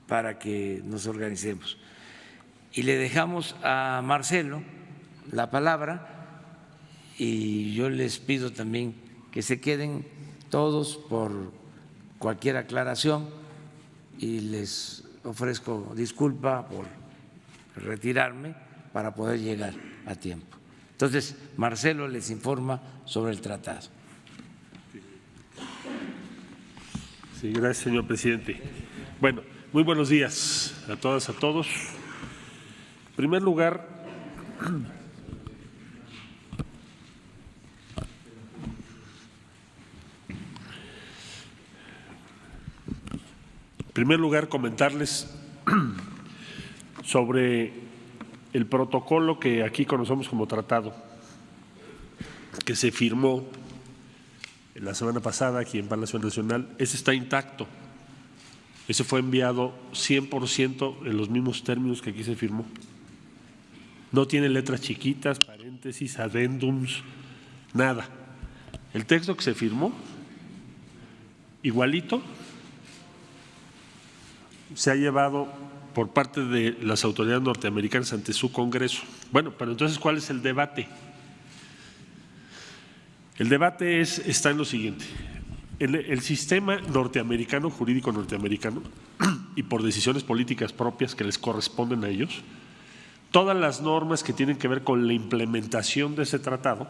S2: para que nos organicemos. Y le dejamos a Marcelo la palabra, y yo les pido también que se queden todos por cualquier aclaración, y les ofrezco disculpa por retirarme para poder llegar a tiempo. Entonces, Marcelo les informa sobre el tratado.
S8: Sí, gracias, señor presidente. Bueno, muy buenos días a todas, a todos. En primer lugar, comentarles sobre el protocolo que aquí conocemos como tratado, que se firmó la semana pasada aquí en Palacio Nacional. Ese está intacto. Ese fue enviado 100% en los mismos términos que aquí se firmó. No tiene letras chiquitas, paréntesis, adendums, nada. El texto que se firmó, igualito, se ha llevado por parte de las autoridades norteamericanas ante su Congreso. Bueno, pero entonces, ¿cuál es el debate? El debate está en lo siguiente. El sistema norteamericano, jurídico norteamericano, y por decisiones políticas propias que les corresponden a ellos, todas las normas que tienen que ver con la implementación de ese tratado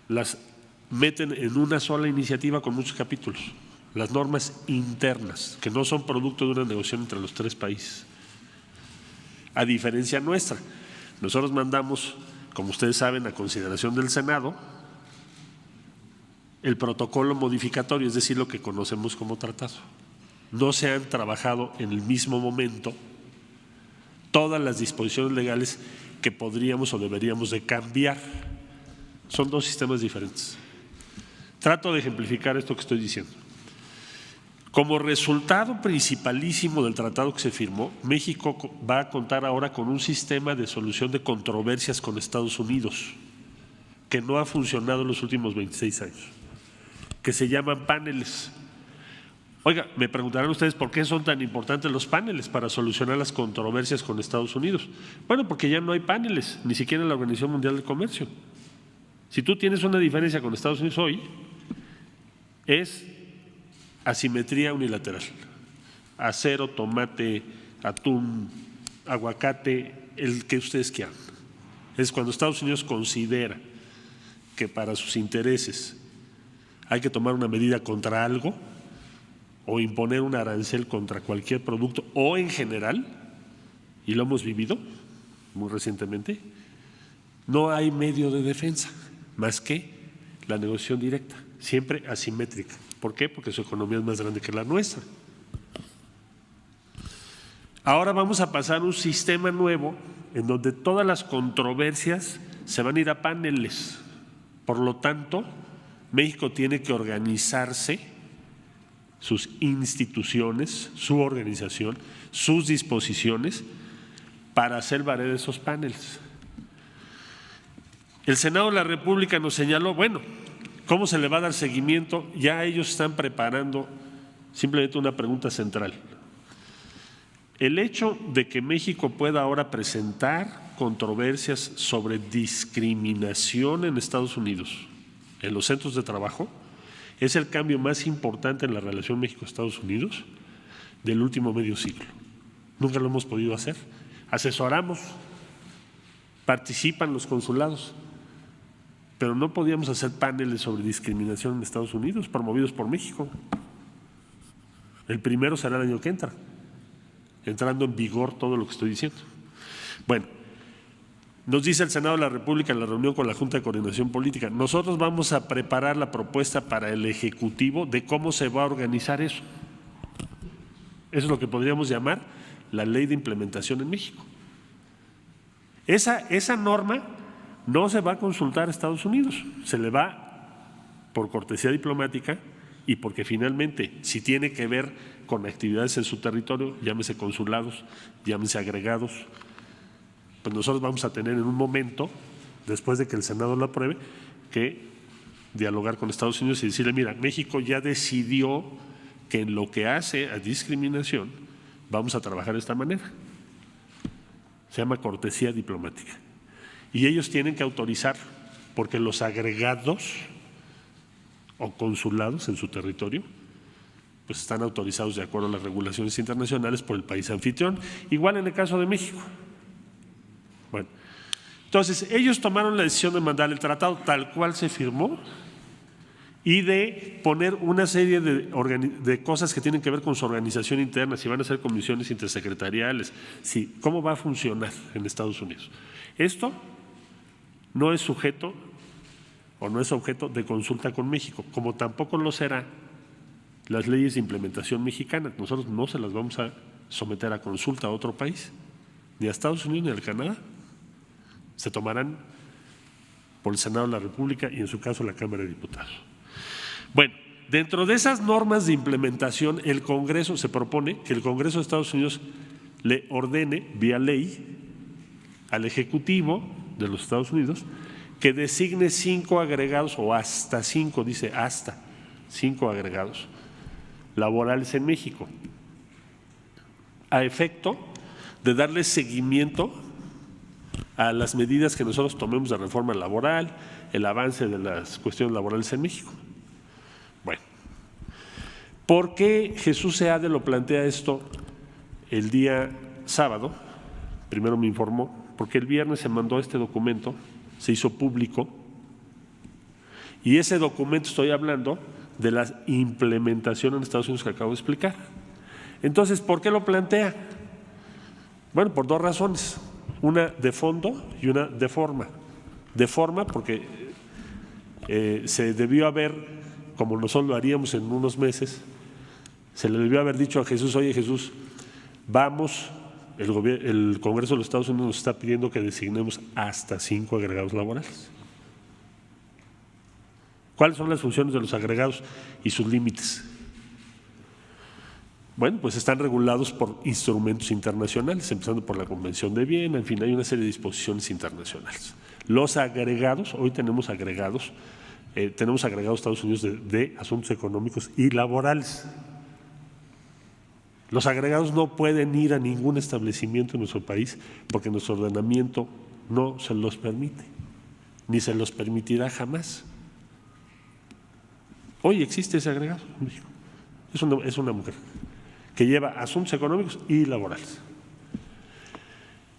S8: las meten en una sola iniciativa con muchos capítulos. Las normas internas, que no son producto de una negociación entre los tres países. A diferencia nuestra, nosotros mandamos, como ustedes saben, a consideración del Senado, el protocolo modificatorio, es decir, lo que conocemos como tratado. No se han trabajado en el mismo momento todas las disposiciones legales que podríamos o deberíamos de cambiar. Son dos sistemas diferentes. Trato de ejemplificar esto que estoy diciendo. Como resultado principalísimo del tratado que se firmó, México va a contar ahora con un sistema de solución de controversias con Estados Unidos que no ha funcionado en los últimos 26 años, que se llaman paneles. Oiga, me preguntarán ustedes por qué son tan importantes los paneles para solucionar las controversias con Estados Unidos. Bueno, porque ya no hay paneles, ni siquiera en la Organización Mundial del Comercio. Si tú tienes una diferencia con Estados Unidos hoy, es asimetría unilateral. Acero, tomate, atún, aguacate, el que ustedes quieran. Es cuando Estados Unidos considera que para sus intereses hay que tomar una medida contra algo o imponer un arancel contra cualquier producto o en general, y lo hemos vivido muy recientemente, no hay medio de defensa más que la negociación directa, siempre asimétrica. ¿Por qué? Porque su economía es más grande que la nuestra. Ahora vamos a pasar a un sistema nuevo en donde todas las controversias se van a ir a paneles. Por lo tanto, México tiene que organizarse, sus instituciones, su organización, sus disposiciones para hacer valer esos paneles. El Senado de la República nos señaló, bueno, ¿cómo se le va a dar seguimiento? Ya ellos están preparando simplemente una pregunta central. El hecho de que México pueda ahora presentar controversias sobre discriminación en Estados Unidos, en los centros de trabajo, es el cambio más importante en la relación México-Estados Unidos del último medio siglo. Nunca lo hemos podido hacer. Asesoramos, participan los consulados, pero no podíamos hacer paneles sobre discriminación en Estados Unidos promovidos por México. El primero será el año que entra, entrando en vigor todo lo que estoy diciendo. Bueno, nos dice el Senado de la República en la reunión con la Junta de Coordinación Política, nosotros vamos a preparar la propuesta para el Ejecutivo de cómo se va a organizar eso. Eso es lo que podríamos llamar la ley de implementación en México. Esa norma no se va a consultar a Estados Unidos, se le va por cortesía diplomática y porque finalmente, si tiene que ver con actividades en su territorio, llámese consulados, llámese agregados, pues nosotros vamos a tener en un momento, después de que el Senado lo apruebe, que dialogar con Estados Unidos y decirle, mira, México ya decidió que en lo que hace a discriminación vamos a trabajar de esta manera. Se llama cortesía diplomática. Y ellos tienen que autorizar, porque los agregados o consulados en su territorio pues están autorizados de acuerdo a las regulaciones internacionales por el país anfitrión, igual en el caso de México. Bueno, entonces ellos tomaron la decisión de mandar el tratado tal cual se firmó y de poner una serie de cosas que tienen que ver con su organización interna, si van a ser comisiones intersecretariales, si, cómo va a funcionar en Estados Unidos. Esto no es sujeto o no es objeto de consulta con México, como tampoco lo será las leyes de implementación mexicanas. Nosotros no se las vamos a someter a consulta a otro país, ni a Estados Unidos ni al Canadá. Se tomarán por el Senado de la República y en su caso la Cámara de Diputados. Bueno, dentro de esas normas de implementación, el Congreso se propone que el Congreso de Estados Unidos le ordene vía ley al Ejecutivo de los Estados Unidos que designe 5 agregados o hasta 5, dice hasta 5 agregados laborales en México, a efecto de darle seguimiento a las medidas que nosotros tomemos de reforma laboral, el avance de las cuestiones laborales en México. Bueno, ¿por qué Jesús Seade lo plantea esto el día sábado primero me informó, porque el viernes se mandó este documento, se hizo público, y ese documento estoy hablando de la implementación en Estados Unidos que acabo de explicar. Entonces, ¿por qué lo plantea? Bueno, por dos razones, una de fondo y una de forma. De forma porque se debió haber, como nosotros lo haríamos en unos meses, se le debió haber dicho a Jesús: oye Jesús, vamos, el Congreso de los Estados Unidos nos está pidiendo que designemos hasta 5 agregados laborales. ¿Cuáles son las funciones de los agregados y sus límites? Bueno, pues están regulados por instrumentos internacionales, empezando por la Convención de Viena, en fin, hay una serie de disposiciones internacionales. Los agregados, hoy tenemos agregados Estados Unidos de asuntos económicos y laborales. Los agregados no pueden ir a ningún establecimiento en nuestro país porque nuestro ordenamiento no se los permite, ni se los permitirá jamás. Hoy existe ese agregado en México. Es una mujer que lleva asuntos económicos y laborales.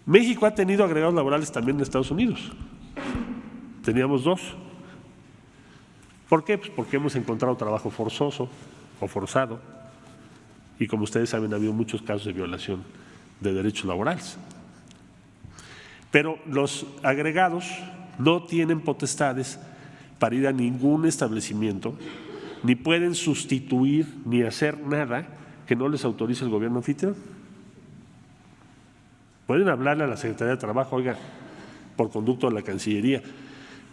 S8: México ha tenido agregados laborales también en Estados Unidos. Teníamos 2. ¿Por qué? Pues porque hemos encontrado trabajo forzoso o forzado, y como ustedes saben, ha habido muchos casos de violación de derechos laborales. Pero los agregados no tienen potestades para ir a ningún establecimiento, ni pueden sustituir ni hacer nada que no les autorice el gobierno anfitrión. Pueden hablarle a la Secretaría de Trabajo: oiga, por conducto de la Cancillería,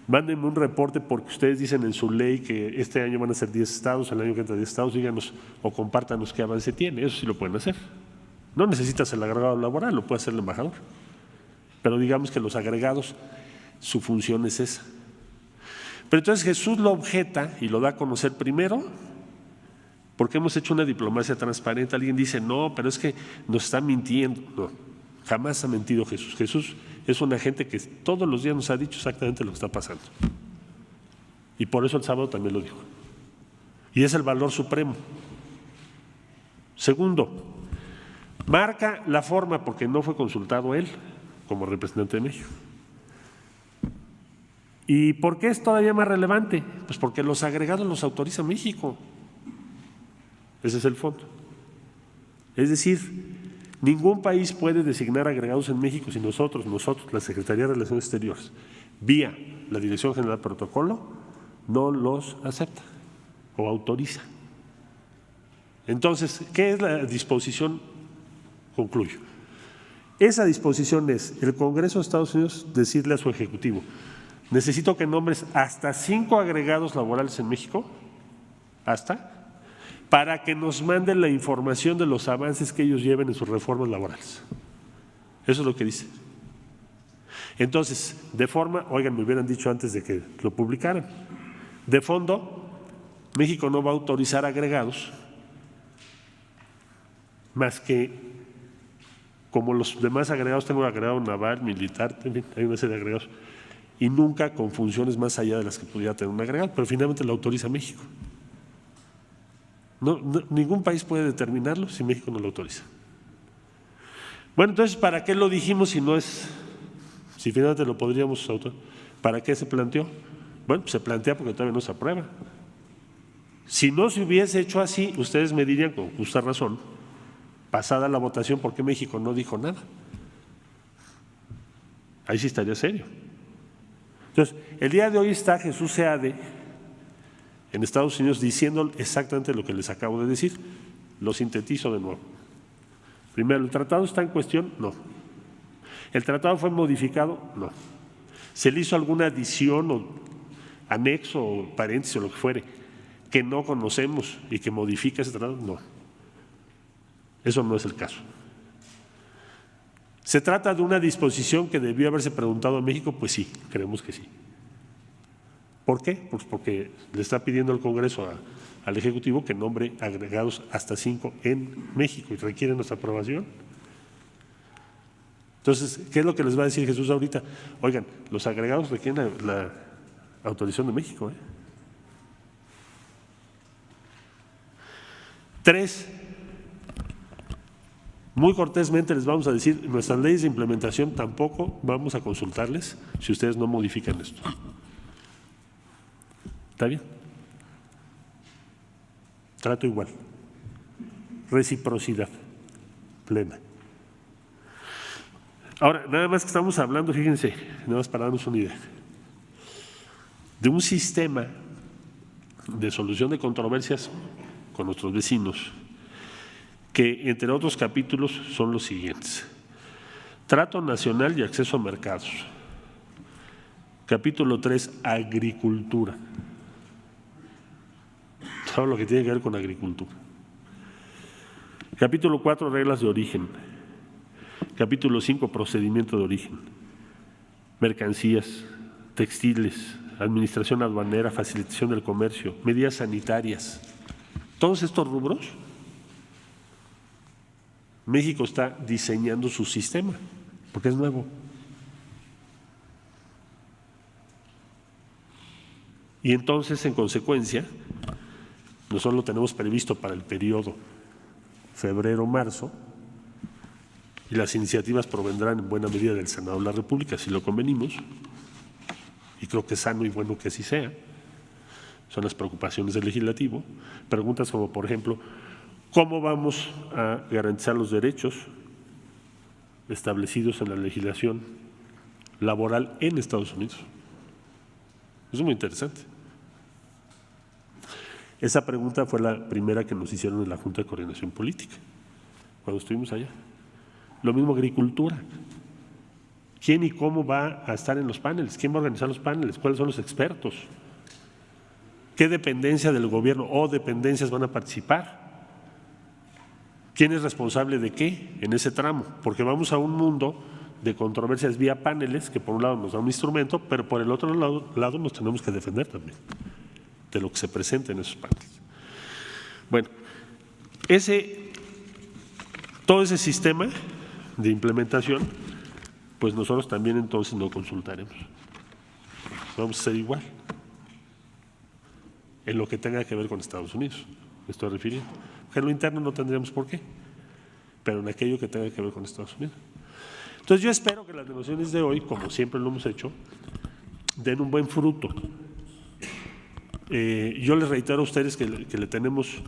S8: mándenme un reporte porque ustedes dicen en su ley que este año van a ser 10 estados, el año que entra 10 estados, díganos o compártanos qué avance tiene. Eso sí lo pueden hacer. No necesitas el agregado laboral, lo puede hacer el embajador. Pero digamos que los agregados, su función es esa. Pero entonces Jesús lo objeta y lo da a conocer primero porque hemos hecho una diplomacia transparente. Alguien dice: no, pero es que nos está mintiendo. No, jamás ha mentido Jesús. Jesús es una gente que todos los días nos ha dicho exactamente lo que está pasando. Y por eso el sábado también lo dijo. Y es el valor supremo. Segundo, marca la forma porque no fue consultado él como representante de México. ¿Y por qué es todavía más relevante? Pues porque los agregados los autoriza México. Ese es el fondo. Es decir, ningún país puede designar agregados en México si nosotros, la Secretaría de Relaciones Exteriores, vía la Dirección General de Protocolo, no los acepta o autoriza. Entonces, ¿qué es la disposición? Concluyo. Esa disposición es el Congreso de Estados Unidos decirle a su Ejecutivo: necesito que nombres hasta 5 agregados laborales en México, para que nos manden la información de los avances que ellos lleven en sus reformas laborales. Eso es lo que dice. Entonces, de forma, oigan, me hubieran dicho antes de que lo publicaran. De fondo, México no va a autorizar agregados más que, como los demás agregados, tengo agregado naval, militar, en fin, hay una serie de agregados, y nunca con funciones más allá de las que pudiera tener un agregado, pero finalmente lo autoriza México. No, ningún país puede determinarlo si México no lo autoriza. Bueno, entonces, ¿para qué lo dijimos si finalmente lo podríamos autorizar? ¿Para qué se planteó? Bueno, pues se plantea porque todavía no se aprueba. Si no se hubiese hecho así, ustedes me dirían con justa razón, pasada la votación, ¿por qué México no dijo nada? Ahí sí estaría serio. Entonces, el día de hoy está Jesús Seade en Estados Unidos diciendo exactamente lo que les acabo de decir. Lo sintetizo de nuevo. Primero, ¿el tratado está en cuestión? No. ¿El tratado fue modificado? No. ¿Se le hizo alguna adición o anexo o paréntesis o lo que fuere que no conocemos y que modifica ese tratado? No. Eso no es el caso. ¿Se trata de una disposición que debió haberse preguntado a México? Pues sí, creemos que sí. ¿Por qué? Pues porque le está pidiendo el Congreso al Ejecutivo que nombre agregados hasta 5 en México y requiere nuestra aprobación. Entonces, ¿qué es lo que les va a decir Jesús ahorita? Oigan, los agregados requieren la autorización de México. 3. Muy cortésmente les vamos a decir, nuestras leyes de implementación tampoco vamos a consultarles si ustedes no modifican esto. ¿Está bien? Trato igual. Reciprocidad plena. Ahora, nada más que estamos hablando, fíjense, nada más para darnos una idea, de un sistema de solución de controversias con nuestros vecinos, que entre otros capítulos son los siguientes: trato nacional y acceso a mercados. Capítulo 3, agricultura. Todo lo que tiene que ver con agricultura. Capítulo 4, reglas de origen. Capítulo 5, procedimiento de origen. Mercancías, textiles, administración aduanera, facilitación del comercio, medidas sanitarias. Todos estos rubros, México está diseñando su sistema, porque es nuevo. Y entonces, en consecuencia, nosotros lo tenemos previsto para el periodo febrero-marzo, y las iniciativas provendrán en buena medida del Senado de la República, si lo convenimos, y creo que es sano y bueno que así sea. Son las preocupaciones del legislativo. Preguntas como, por ejemplo, ¿cómo vamos a garantizar los derechos establecidos en la legislación laboral en Estados Unidos? Eso es muy interesante. Esa pregunta fue la primera que nos hicieron en la Junta de Coordinación Política, cuando estuvimos allá. Lo mismo agricultura. ¿Quién y cómo va a estar en los paneles? ¿Quién va a organizar los paneles? ¿Cuáles son los expertos? ¿Qué dependencia del gobierno o dependencias van a participar? ¿Quién es responsable de qué en ese tramo? Porque vamos a un mundo de controversias vía paneles, que por un lado nos da un instrumento, pero por el otro lado nos tenemos que defender también de lo que se presenta en esos paneles. Bueno, todo ese sistema de implementación, pues nosotros también entonces no consultaremos. Vamos a hacer igual en lo que tenga que ver con Estados Unidos, me estoy refiriendo. Porque en lo interno no tendríamos por qué, pero en aquello que tenga que ver con Estados Unidos. Entonces yo espero que las negociaciones de hoy, como siempre lo hemos hecho, den un buen fruto. Yo les reitero a ustedes que le tenemos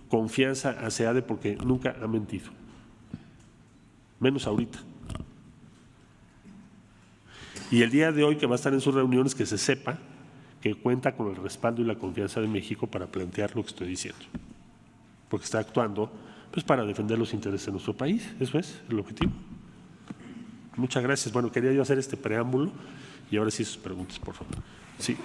S8: confianza a SEADE porque nunca ha mentido, menos ahorita. Y el día de hoy que va a estar en sus reuniones, que se sepa que cuenta con el respaldo y la confianza de México para plantear lo que estoy diciendo, porque está actuando pues para defender los intereses de nuestro país. Eso es el objetivo. Muchas gracias. Bueno, quería yo hacer este preámbulo y ahora sí sus preguntas, por favor. Sí.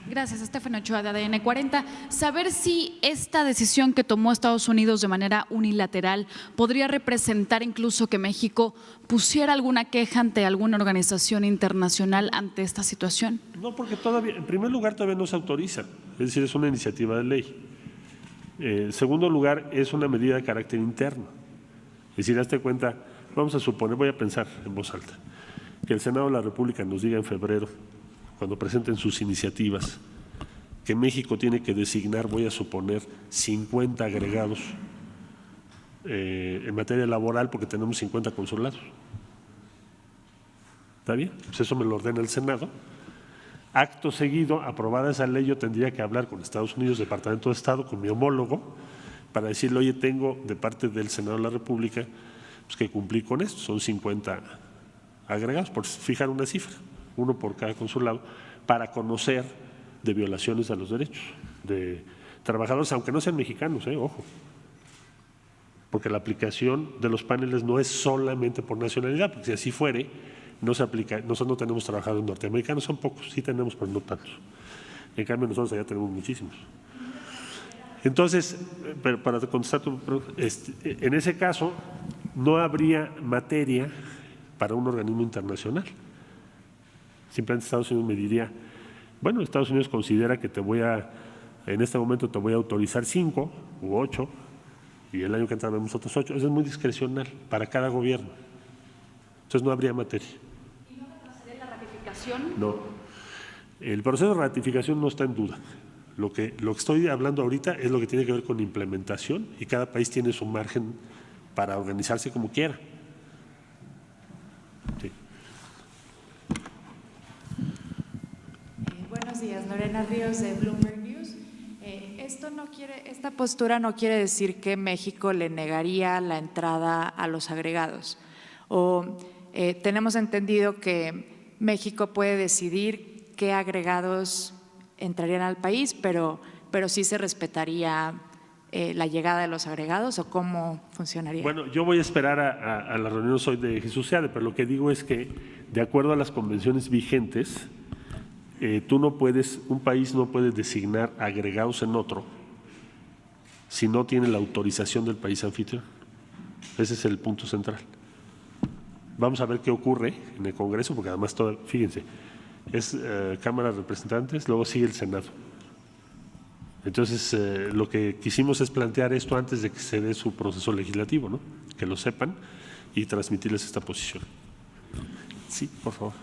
S9: Gracias, Estefano Ochoa, de ADN 40. Saber si esta decisión que tomó Estados Unidos de manera unilateral podría representar incluso que México pusiera alguna queja ante alguna organización internacional ante esta situación.
S8: No, porque todavía, en primer lugar, todavía no se autoriza, es decir, es una iniciativa de ley. En segundo lugar, es una medida de carácter interno. Es decir, hazte cuenta, vamos a suponer, voy a pensar en voz alta, que el Senado de la República nos diga en febrero, cuando presenten sus iniciativas, que México tiene que designar, voy a suponer, 50 agregados en materia laboral porque tenemos 50 consulados. ¿Está bien? Pues eso me lo ordena el Senado. Acto seguido, aprobada esa ley, yo tendría que hablar con Estados Unidos, Departamento de Estado, con mi homólogo, para decirle, oye, tengo de parte del Senado de la República pues, que cumplir con esto, son 50 agregados, por fijar una cifra, uno por cada consulado, para conocer de violaciones a los derechos de trabajadores, aunque no sean mexicanos, ojo, porque la aplicación de los paneles no es solamente por nacionalidad, porque si así fuere, no se aplica. Nosotros no tenemos trabajadores norteamericanos, son pocos, sí tenemos, pero no tantos. En cambio, nosotros allá tenemos muchísimos. Entonces, para contestar tu pregunta, en ese caso, no habría materia para un organismo internacional. Simplemente Estados Unidos me diría, bueno, Estados Unidos considera que en este momento te voy a autorizar 5 u 8 y el año que entra vemos otros 8. Eso es muy discrecional para cada gobierno. Entonces no habría materia.
S9: ¿Y no retroceder la ratificación?
S8: No. El proceso de ratificación no está en duda. Lo que estoy hablando ahorita es lo que tiene que ver con implementación y cada país tiene su margen para organizarse como quiera. Sí.
S10: Buenos días, Lorena Ríos de Bloomberg News. Esta postura no quiere decir que México le negaría la entrada a los agregados. Tenemos entendido que México puede decidir qué agregados entrarían al país, pero sí se respetaría la llegada de los agregados, ¿o cómo funcionaría?
S8: Bueno, yo voy a esperar a la reunión hoy de Jesús Seade, pero lo que digo es que de acuerdo a las convenciones vigentes, un país no puede designar agregados en otro si no tiene la autorización del país anfitrión. Ese es el punto central. Vamos a ver qué ocurre en el Congreso, porque además, fíjense, es Cámara de Representantes, luego sigue el Senado. Entonces, lo que quisimos es plantear esto antes de que se dé su proceso legislativo, ¿no? Que lo sepan y transmitirles esta posición. Sí, por favor.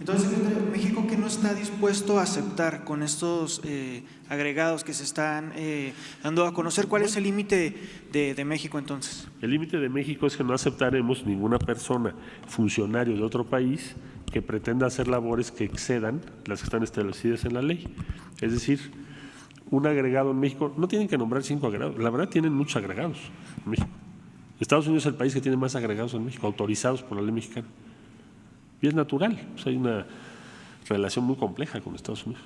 S11: Entonces, secretario, México, ¿qué no está dispuesto a aceptar con estos agregados que se están dando a conocer? ¿Cuál es el límite de México entonces?
S8: El límite de México es que no aceptaremos ninguna persona, funcionario de otro país, que pretenda hacer labores que excedan las que están establecidas en la ley. Es decir, un agregado en México, no tienen que nombrar 5 agregados, la verdad tienen muchos agregados en México. Estados Unidos es el país que tiene más agregados en México, autorizados por la ley mexicana. Y es natural, pues hay una relación muy compleja con Estados Unidos.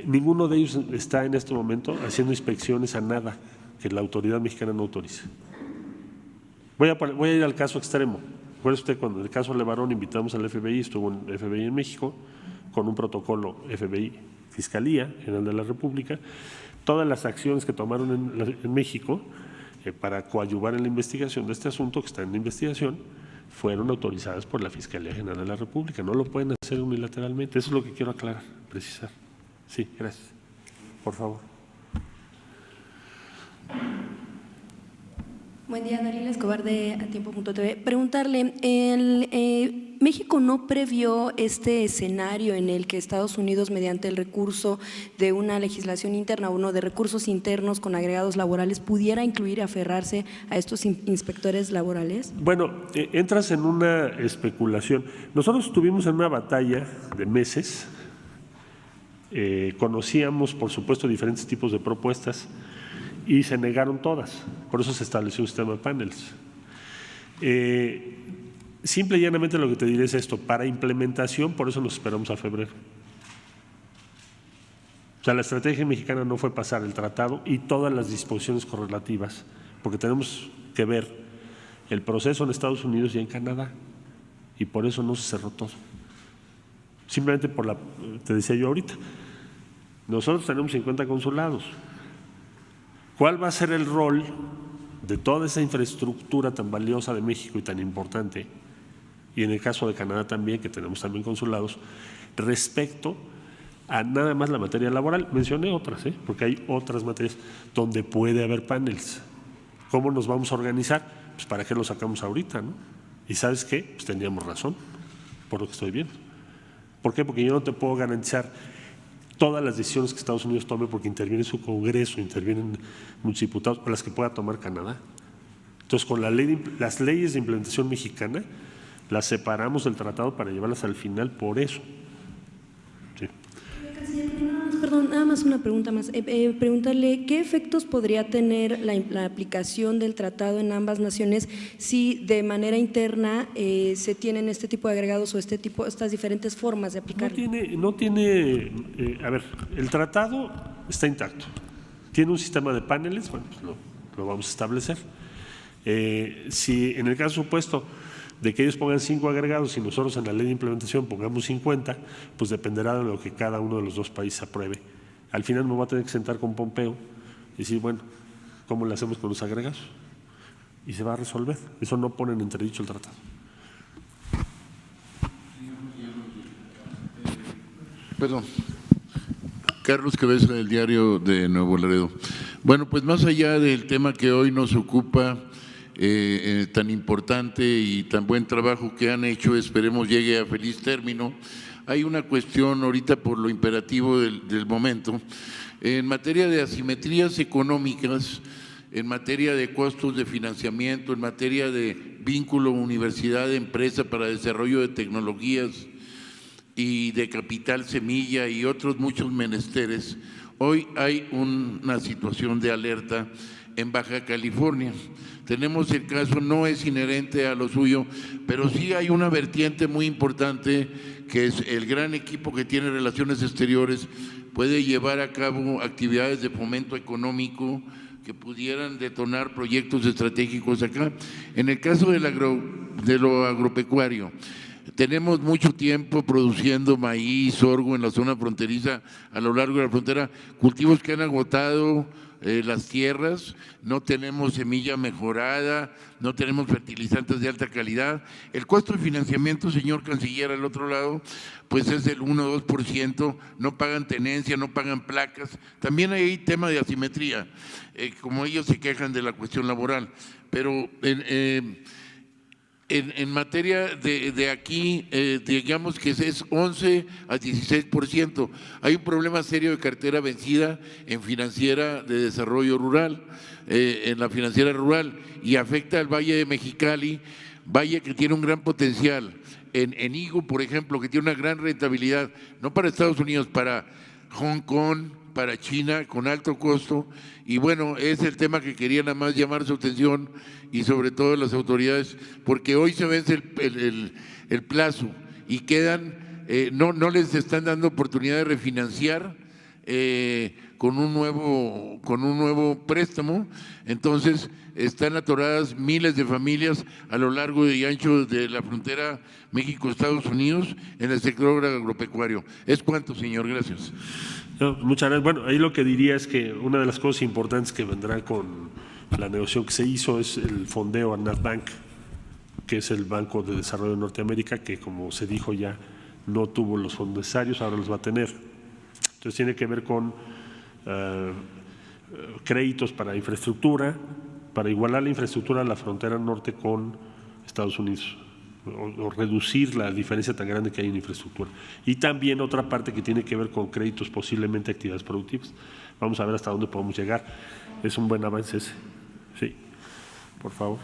S8: Ninguno de ellos está en este momento haciendo inspecciones a nada que la autoridad mexicana no autorice. Voy a ir al caso extremo. Recuerde usted, cuando en el caso Levarón invitamos al FBI, estuvo en FBI en México, con un protocolo FBI Fiscalía General de la República, todas las acciones que tomaron en México para coadyuvar en la investigación de este asunto que está en la investigación, fueron autorizadas por la Fiscalía General de la República. No lo pueden hacer unilateralmente. Eso es lo que quiero aclarar, precisar. Sí, gracias. Por favor.
S12: Buen día, Dalila Escobar de Atiempo.tv. Preguntarle, ¿México no previó este escenario en el que Estados Unidos, mediante el recurso de una legislación interna, uno de recursos internos con agregados laborales, pudiera incluir y aferrarse a estos inspectores laborales?
S8: Bueno, entras en una especulación. Nosotros estuvimos en una batalla de meses, conocíamos, por supuesto, diferentes tipos de propuestas y se negaron todas. Por eso se estableció un sistema de paneles. Simple y llanamente lo que te diré es esto: para implementación, por eso nos esperamos a febrero. O sea, la estrategia mexicana no fue pasar el tratado y todas las disposiciones correlativas, porque tenemos que ver el proceso en Estados Unidos y en Canadá, y por eso no se cerró todo. Simplemente te decía yo ahorita, nosotros tenemos 50 consulados. ¿Cuál va a ser el rol de toda esa infraestructura tan valiosa de México y tan importante, y en el caso de Canadá también, que tenemos también consulados, respecto a nada más la materia laboral? Mencioné otras, porque hay otras materias donde puede haber paneles. ¿Cómo nos vamos a organizar? Pues ¿para qué lo sacamos ahorita, no? Y ¿sabes qué? Pues teníamos razón, por lo que estoy viendo. ¿Por qué? Porque yo no te puedo garantizar todas las decisiones que Estados Unidos tome, porque interviene su Congreso, intervienen muchos diputados, o las que pueda tomar Canadá. Entonces, con las leyes de implementación mexicana, las separamos del tratado para llevarlas al final, por eso. Sí.
S12: Perdón, nada más una pregunta más. Preguntarle, ¿qué efectos podría tener la aplicación del tratado en ambas naciones si de manera interna se tienen este tipo de agregados o estas diferentes formas de aplicarlo?
S8: A ver, el tratado está intacto. Tiene un sistema de paneles, bueno, pues lo vamos a establecer. Si en el caso supuesto de que ellos pongan 5 agregados y nosotros en la ley de implementación pongamos 50, pues dependerá de lo que cada uno de los dos países apruebe. Al final me voy a tener que sentar con Pompeo y decir, bueno, ¿cómo le hacemos con los agregados? Y se va a resolver. Eso no pone en entredicho el tratado.
S13: Perdón. Carlos Cabeza, del Diario de Nuevo Laredo. Bueno, pues más allá del tema que hoy nos ocupa, tan importante y tan buen trabajo que han hecho, esperemos llegue a feliz término. Hay una cuestión ahorita por lo imperativo del momento, en materia de asimetrías económicas, en materia de costos de financiamiento, en materia de vínculo universidad-empresa para desarrollo de tecnologías y de capital semilla y otros muchos menesteres. Hoy hay una situación de alerta en Baja California. Tenemos el caso, no es inherente a lo suyo, pero sí hay una vertiente muy importante que es el gran equipo que tiene Relaciones Exteriores, puede llevar a cabo actividades de fomento económico que pudieran detonar proyectos estratégicos acá. En el caso de lo agropecuario, tenemos mucho tiempo produciendo maíz, sorgo en la zona fronteriza, a lo largo de la frontera, cultivos que han agotado las tierras, no tenemos semilla mejorada, no tenemos fertilizantes de alta calidad. El costo de financiamiento, señor canciller, al otro lado, pues es del 1 o 2%, no pagan tenencia, no pagan placas. También hay tema de asimetría, como ellos se quejan de la cuestión laboral, pero en materia de aquí, digamos que es 11 a 16%. Hay un problema serio de cartera vencida en financiera de desarrollo rural, en la financiera rural, y afecta al Valle de Mexicali, valle que tiene un gran potencial. En Higo, por ejemplo, que tiene una gran rentabilidad, no para Estados Unidos, para Hong Kong, para China, con alto costo. Y bueno, es el tema que quería nada más llamar su atención y sobre todo las autoridades, porque hoy se vence el plazo y quedan, no les están dando oportunidad de refinanciar con un nuevo préstamo. Entonces están atoradas miles de familias a lo largo y ancho de la frontera México-Estados Unidos en el sector agropecuario. ¿Es cuánto, señor? Gracias.
S8: No, muchas gracias. Bueno, ahí lo que diría es que una de las cosas importantes que vendrá con la negociación que se hizo es el fondeo a NatBank, que es el Banco de Desarrollo de Norteamérica, que como se dijo ya no tuvo los fondos necesarios, ahora los va a tener. Entonces tiene que ver con créditos para infraestructura, para igualar la infraestructura a la frontera norte con Estados Unidos, o reducir la diferencia tan grande que hay en infraestructura. Y también otra parte que tiene que ver con créditos, posiblemente actividades productivas. Vamos a ver hasta dónde podemos llegar. Es un buen avance ese. Sí, por favor.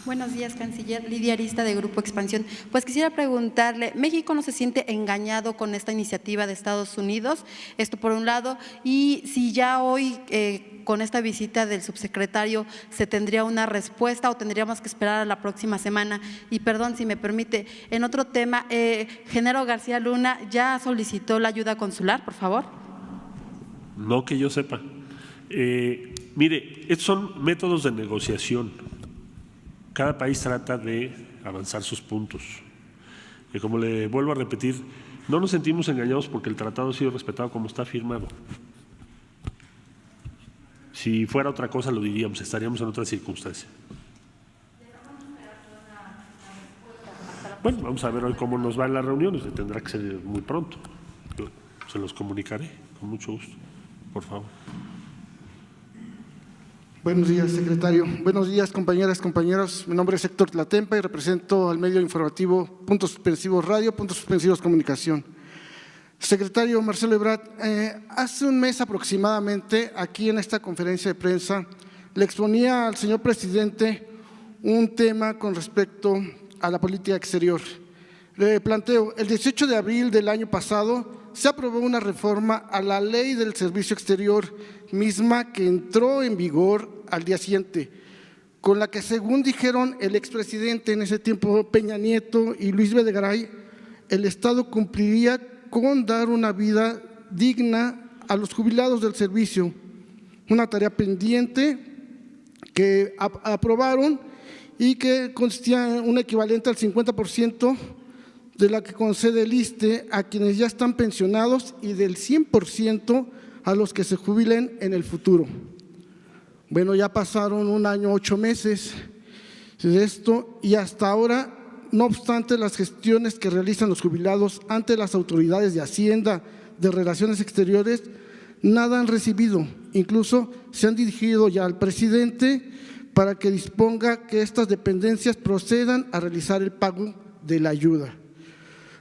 S14: Buenos días, canciller. Lidia Arista, de Grupo Expansión. Pues quisiera preguntarle, ¿México no se siente engañado con esta iniciativa de Estados Unidos? Esto por un lado. Y si ya hoy, con esta visita del subsecretario, se tendría una respuesta o tendríamos que esperar a la próxima semana. Y perdón, si me permite, en otro tema, Genaro García Luna ya solicitó la ayuda consular, por favor.
S8: No que yo sepa. Mire, estos son métodos de negociación. Cada país trata de avanzar sus puntos. Y como le vuelvo a repetir, no nos sentimos engañados porque el tratado ha sido respetado como está firmado. Si fuera otra cosa lo diríamos, estaríamos en otra circunstancia. Bueno, vamos a ver hoy cómo nos va en las reuniones, tendrá que ser muy pronto. Yo se los comunicaré con mucho gusto, por favor.
S15: Buenos días, secretario. Buenos días, compañeras, compañeros. Mi nombre es Héctor Tlatempa y represento al medio informativo Puntos Suspensivos Radio, Puntos Suspensivos Comunicación. Secretario Marcelo Ebrard, hace un mes aproximadamente, aquí en esta conferencia de prensa, le exponía al señor presidente un tema con respecto a la política exterior. Le planteo, el 18 de abril del año pasado se aprobó una reforma a la Ley del Servicio Exterior, misma que entró en vigor al día siguiente, con la que, según dijeron el expresidente en ese tiempo Peña Nieto y Luis Videgaray, el Estado cumpliría con dar una vida digna a los jubilados del servicio, una tarea pendiente que aprobaron y que consistía en un equivalente al 50% de la que concede el ISSSTE a quienes ya están pensionados y del 100% a los que se jubilen en el futuro. Bueno, ya pasaron 1 año, 8 meses de esto y hasta ahora, no obstante las gestiones que realizan los jubilados ante las autoridades de Hacienda, de Relaciones Exteriores, nada han recibido. Incluso se han dirigido ya al presidente para que disponga que estas dependencias procedan a realizar el pago de la ayuda.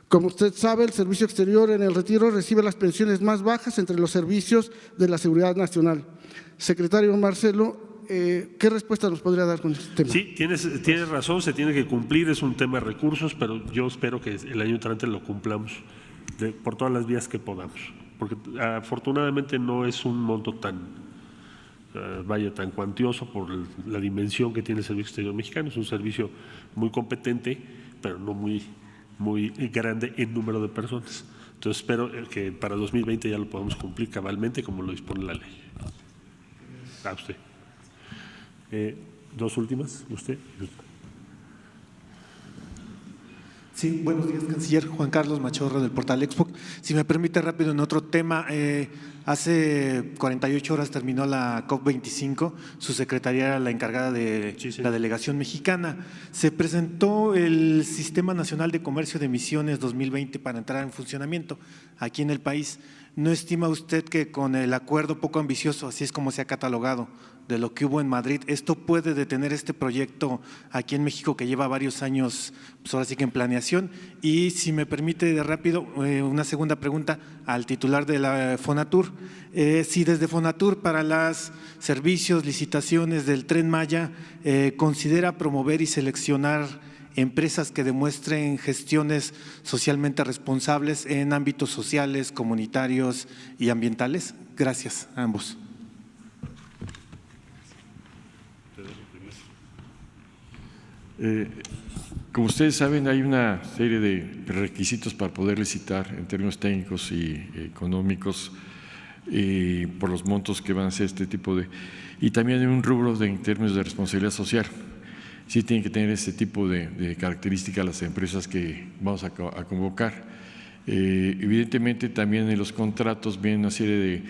S15: Como usted sabe, el Servicio Exterior en el Retiro recibe las pensiones más bajas entre los servicios de la Seguridad Nacional. Secretario Marcelo, ¿qué respuesta nos podría dar con este tema?
S8: Sí, tienes razón, se tiene que cumplir, es un tema de recursos, pero yo espero que el año entrante lo cumplamos por todas las vías que podamos, porque afortunadamente no es un monto tan cuantioso por la dimensión que tiene el Servicio Exterior Mexicano. Es un servicio muy competente, pero no muy grande en número de personas. Entonces espero que para 2020 ya lo podamos cumplir cabalmente como lo dispone la ley. A usted. Dos últimas, usted.
S16: Sí, buenos días, canciller. Juan Carlos Machorro, del portal Expo. Si me permite rápido en otro tema, hace 48 horas terminó la COP25, su secretaría era la encargada de la delegación mexicana. Se presentó el Sistema Nacional de Comercio de Emisiones 2020 para entrar en funcionamiento aquí en el país. ¿No estima usted que con el acuerdo poco ambicioso, así es como se ha catalogado, de lo que hubo en Madrid, esto puede detener este proyecto aquí en México que lleva varios años, pues ahora sí que en planeación? Y si me permite de rápido, una segunda pregunta al titular de la Fonatur. Si desde Fonatur para los servicios, licitaciones del Tren Maya, considera promover y seleccionar empresas que demuestren gestiones socialmente responsables en ámbitos sociales, comunitarios y ambientales. Gracias a ambos.
S6: Como ustedes saben, hay una serie de requisitos para poder licitar en términos técnicos y económicos por los montos que van a ser este tipo de… Y también hay un rubro en términos de responsabilidad social. Sí tienen que tener ese tipo de características las empresas que vamos a convocar. Evidentemente también en los contratos viene una serie de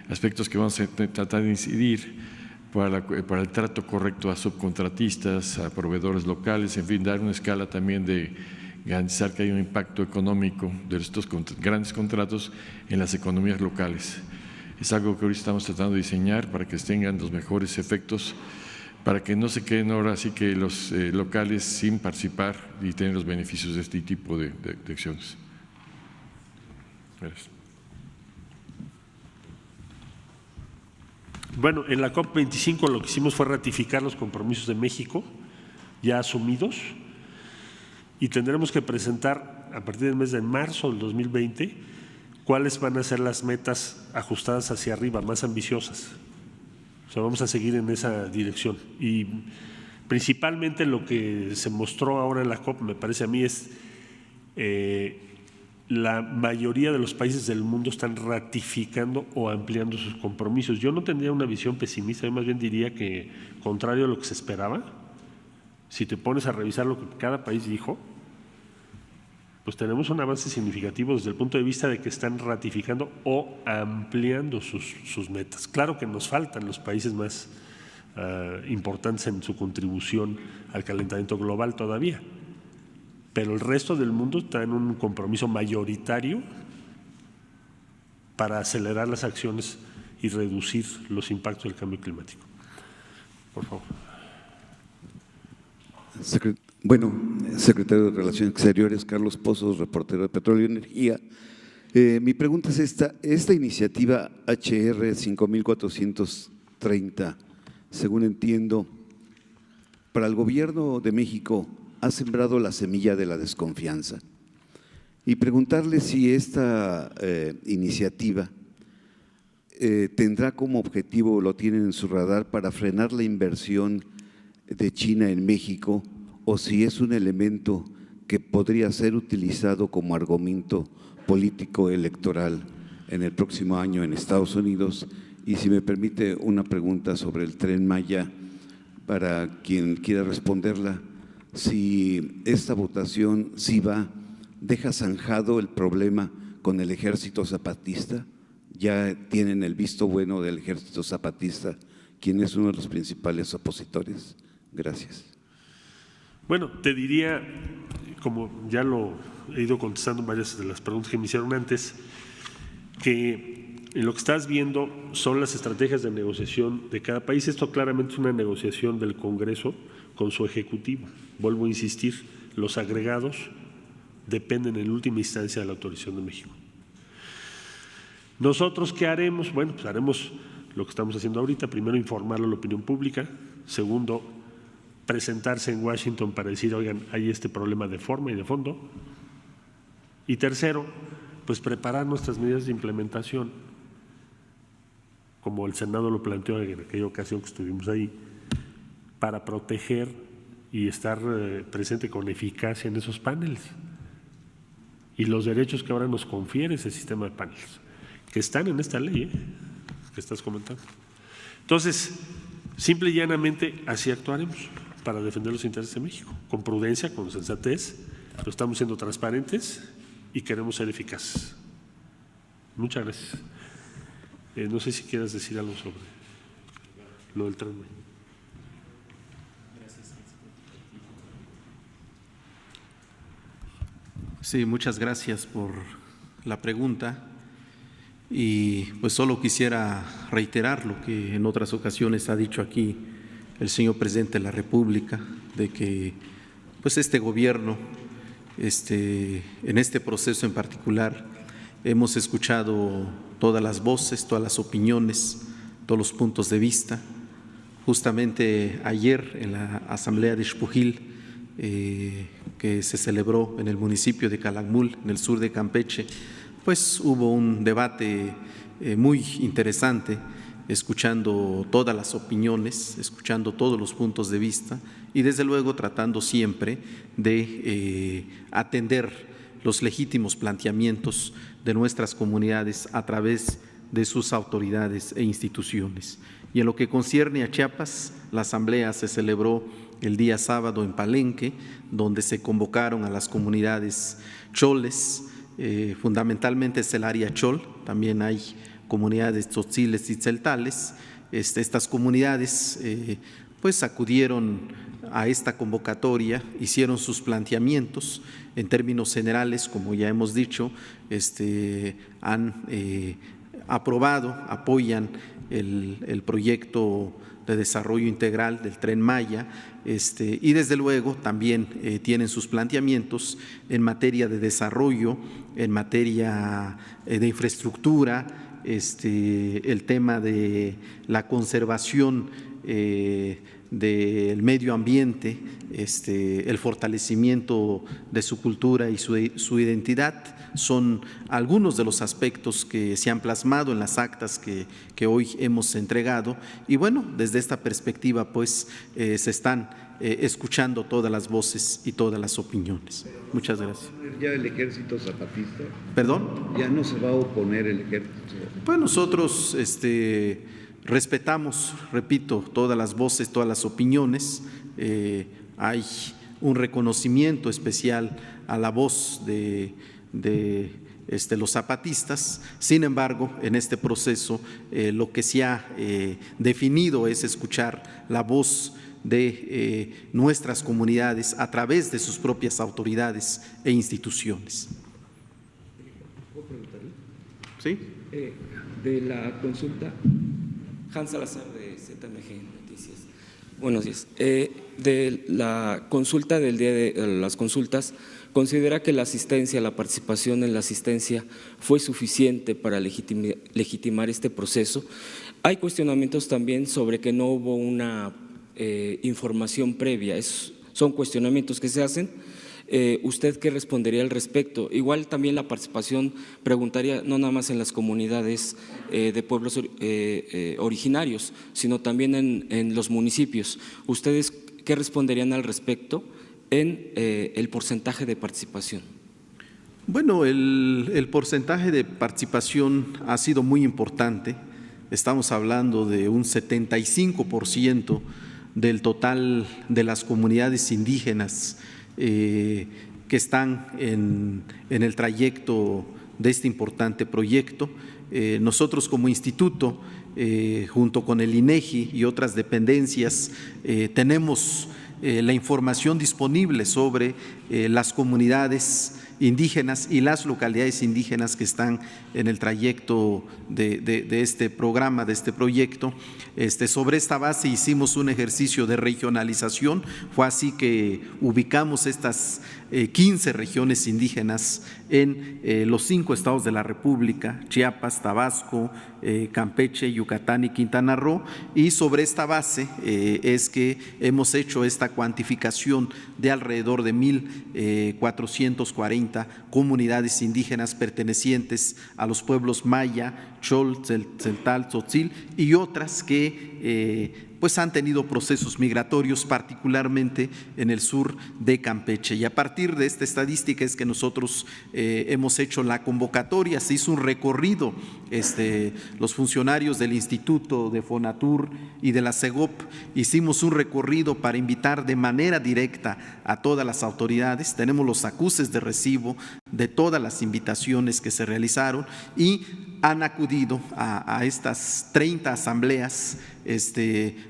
S6: aspectos que vamos a tratar de incidir para el trato correcto a subcontratistas, a proveedores locales, en fin, dar una escala también de garantizar que hay un impacto económico de estos grandes contratos en las economías locales. Es algo que ahorita estamos tratando de diseñar para que tengan los mejores efectos, para que no se queden ahora así que los locales sin participar y tener los beneficios de este tipo de acciones. Gracias.
S8: Bueno, en la COP25 lo que hicimos fue ratificar los compromisos de México ya asumidos y tendremos que presentar a partir del mes de marzo del 2020 cuáles van a ser las metas ajustadas hacia arriba, más ambiciosas. O sea, vamos a seguir en esa dirección y principalmente lo que se mostró ahora en la COP, me parece a mí, es la mayoría de los países del mundo están ratificando o ampliando sus compromisos. Yo no tendría una visión pesimista, yo más bien diría que, contrario a lo que se esperaba, si te pones a revisar lo que cada país dijo, pues tenemos un avance significativo desde el punto de vista de que están ratificando o ampliando sus metas. Claro que nos faltan los países más importantes en su contribución al calentamiento global todavía, pero el resto del mundo está en un compromiso mayoritario para acelerar las acciones y reducir los impactos del cambio climático. Por favor.
S17: Secretario de Relaciones Exteriores, Carlos Pozos, reportero de Petróleo y Energía. Mi pregunta es esta iniciativa HR 5430, según entiendo, para el Gobierno de México ha sembrado la semilla de la desconfianza, y preguntarle si esta iniciativa tendrá como objetivo, lo tienen en su radar, para frenar la inversión de China en México, o si es un elemento que podría ser utilizado como argumento político electoral en el próximo año en Estados Unidos. Y si me permite una pregunta sobre el Tren Maya, para quien quiera responderla, si esta votación deja zanjado el problema con el Ejército Zapatista. Ya tienen el visto bueno del Ejército Zapatista, quien es uno de los principales opositores. Gracias.
S8: Bueno, te diría, como ya lo he ido contestando en varias de las preguntas que me hicieron antes, que lo que estás viendo son las estrategias de negociación de cada país. Esto claramente es una negociación del Congreso con su Ejecutivo. Vuelvo a insistir, los agregados dependen en última instancia de la autorización de México. ¿Nosotros qué haremos? Bueno, pues haremos lo que estamos haciendo ahorita. Primero, informarlo a la opinión pública. Segundo, presentarse en Washington para decir, oigan, hay este problema de forma y de fondo. Y tercero, pues preparar nuestras medidas de implementación, como el Senado lo planteó en aquella ocasión que estuvimos ahí, para proteger y estar presente con eficacia en esos paneles y los derechos que ahora nos confiere ese sistema de paneles, que están en esta ley que estás comentando. Entonces, simple y llanamente así actuaremos para defender los intereses de México, con prudencia, con sensatez, pero estamos siendo transparentes y queremos ser eficaces. Muchas gracias. No sé si quieras decir algo sobre lo del Tren Maya.
S5: Sí, muchas gracias por la pregunta. Y pues solo quisiera reiterar lo que en otras ocasiones ha dicho aquí el señor presidente de la República, de que pues este gobierno, en este proceso en particular, hemos escuchado todas las voces, todas las opiniones, todos los puntos de vista. Justamente ayer en la asamblea de Xpujil, que se celebró en el municipio de Calakmul, en el sur de Campeche, pues hubo un debate muy interesante, escuchando todas las opiniones, escuchando todos los puntos de vista y desde luego tratando siempre de atender los legítimos planteamientos de nuestras comunidades a través de sus autoridades e instituciones. Y en lo que concierne a Chiapas, la asamblea se celebró el día sábado en Palenque, donde se convocaron a las comunidades choles, fundamentalmente es el área chol, también hay comunidades tzotziles y tzeltales. Estas comunidades pues acudieron a esta convocatoria, hicieron sus planteamientos en términos generales, como ya hemos dicho, han aprobado, apoyan el proyecto de desarrollo integral del Tren Maya, y desde luego también tienen sus planteamientos en materia de desarrollo, en materia de infraestructura, el tema de la conservación del medio ambiente, el fortalecimiento de su cultura y su identidad, son algunos de los aspectos que se han plasmado en las actas que hoy hemos entregado. Y bueno, desde esta perspectiva pues se están escuchando todas las voces y todas las opiniones. Muchas gracias.
S17: ¿Ya el ejército zapatista?
S5: ¿Perdón?
S17: ¿Ya no se va a oponer el ejército?
S5: Pues nosotros respetamos, repito, todas las voces, todas las opiniones. Hay un reconocimiento especial a la voz de los zapatistas. Sin embargo, en este proceso lo que se ha definido es escuchar la voz de nuestras comunidades a través de sus propias autoridades e instituciones.
S18: ¿Puedo preguntarle?
S5: ¿Sí?
S18: De la consulta, Hans Salazar de ZMG Noticias. Buenos días. De la consulta del día de las consultas, ¿considera que la asistencia, la participación en la asistencia fue suficiente para legitimar este proceso? Hay cuestionamientos también sobre que no hubo una información previa. Son cuestionamientos que se hacen. ¿Usted qué respondería al respecto? Igual también la participación, preguntaría, no nada más en las comunidades de pueblos originarios, sino también en los municipios. ¿Ustedes qué responderían al respecto en el porcentaje de participación?
S5: Bueno, el porcentaje de participación ha sido muy importante. Estamos hablando de un 75% del total de las comunidades indígenas que están en el trayecto de este importante proyecto. Nosotros como instituto, junto con el INEGI y otras dependencias, tenemos la información disponible sobre las comunidades indígenas y las localidades indígenas que están en el trayecto de este programa, de este proyecto. Sobre esta base hicimos un ejercicio de regionalización, fue así que ubicamos estas 15 regiones indígenas en los 5 estados de la República: Chiapas, Tabasco, Campeche, Yucatán y Quintana Roo, y sobre esta base es que hemos hecho esta cuantificación de alrededor de 1,440 comunidades indígenas pertenecientes a los pueblos maya, chol, tzeltal, tzotzil y otras que pues han tenido procesos migratorios, particularmente en el sur de Campeche. Y a partir de esta estadística es que nosotros hemos hecho la convocatoria. Se hizo un recorrido, los funcionarios del Instituto, de Fonatur y de la CEGOP hicimos un recorrido para invitar de manera directa a todas las autoridades. Tenemos los acuses de recibo de todas las invitaciones que se realizaron y han acudido a estas 30 asambleas,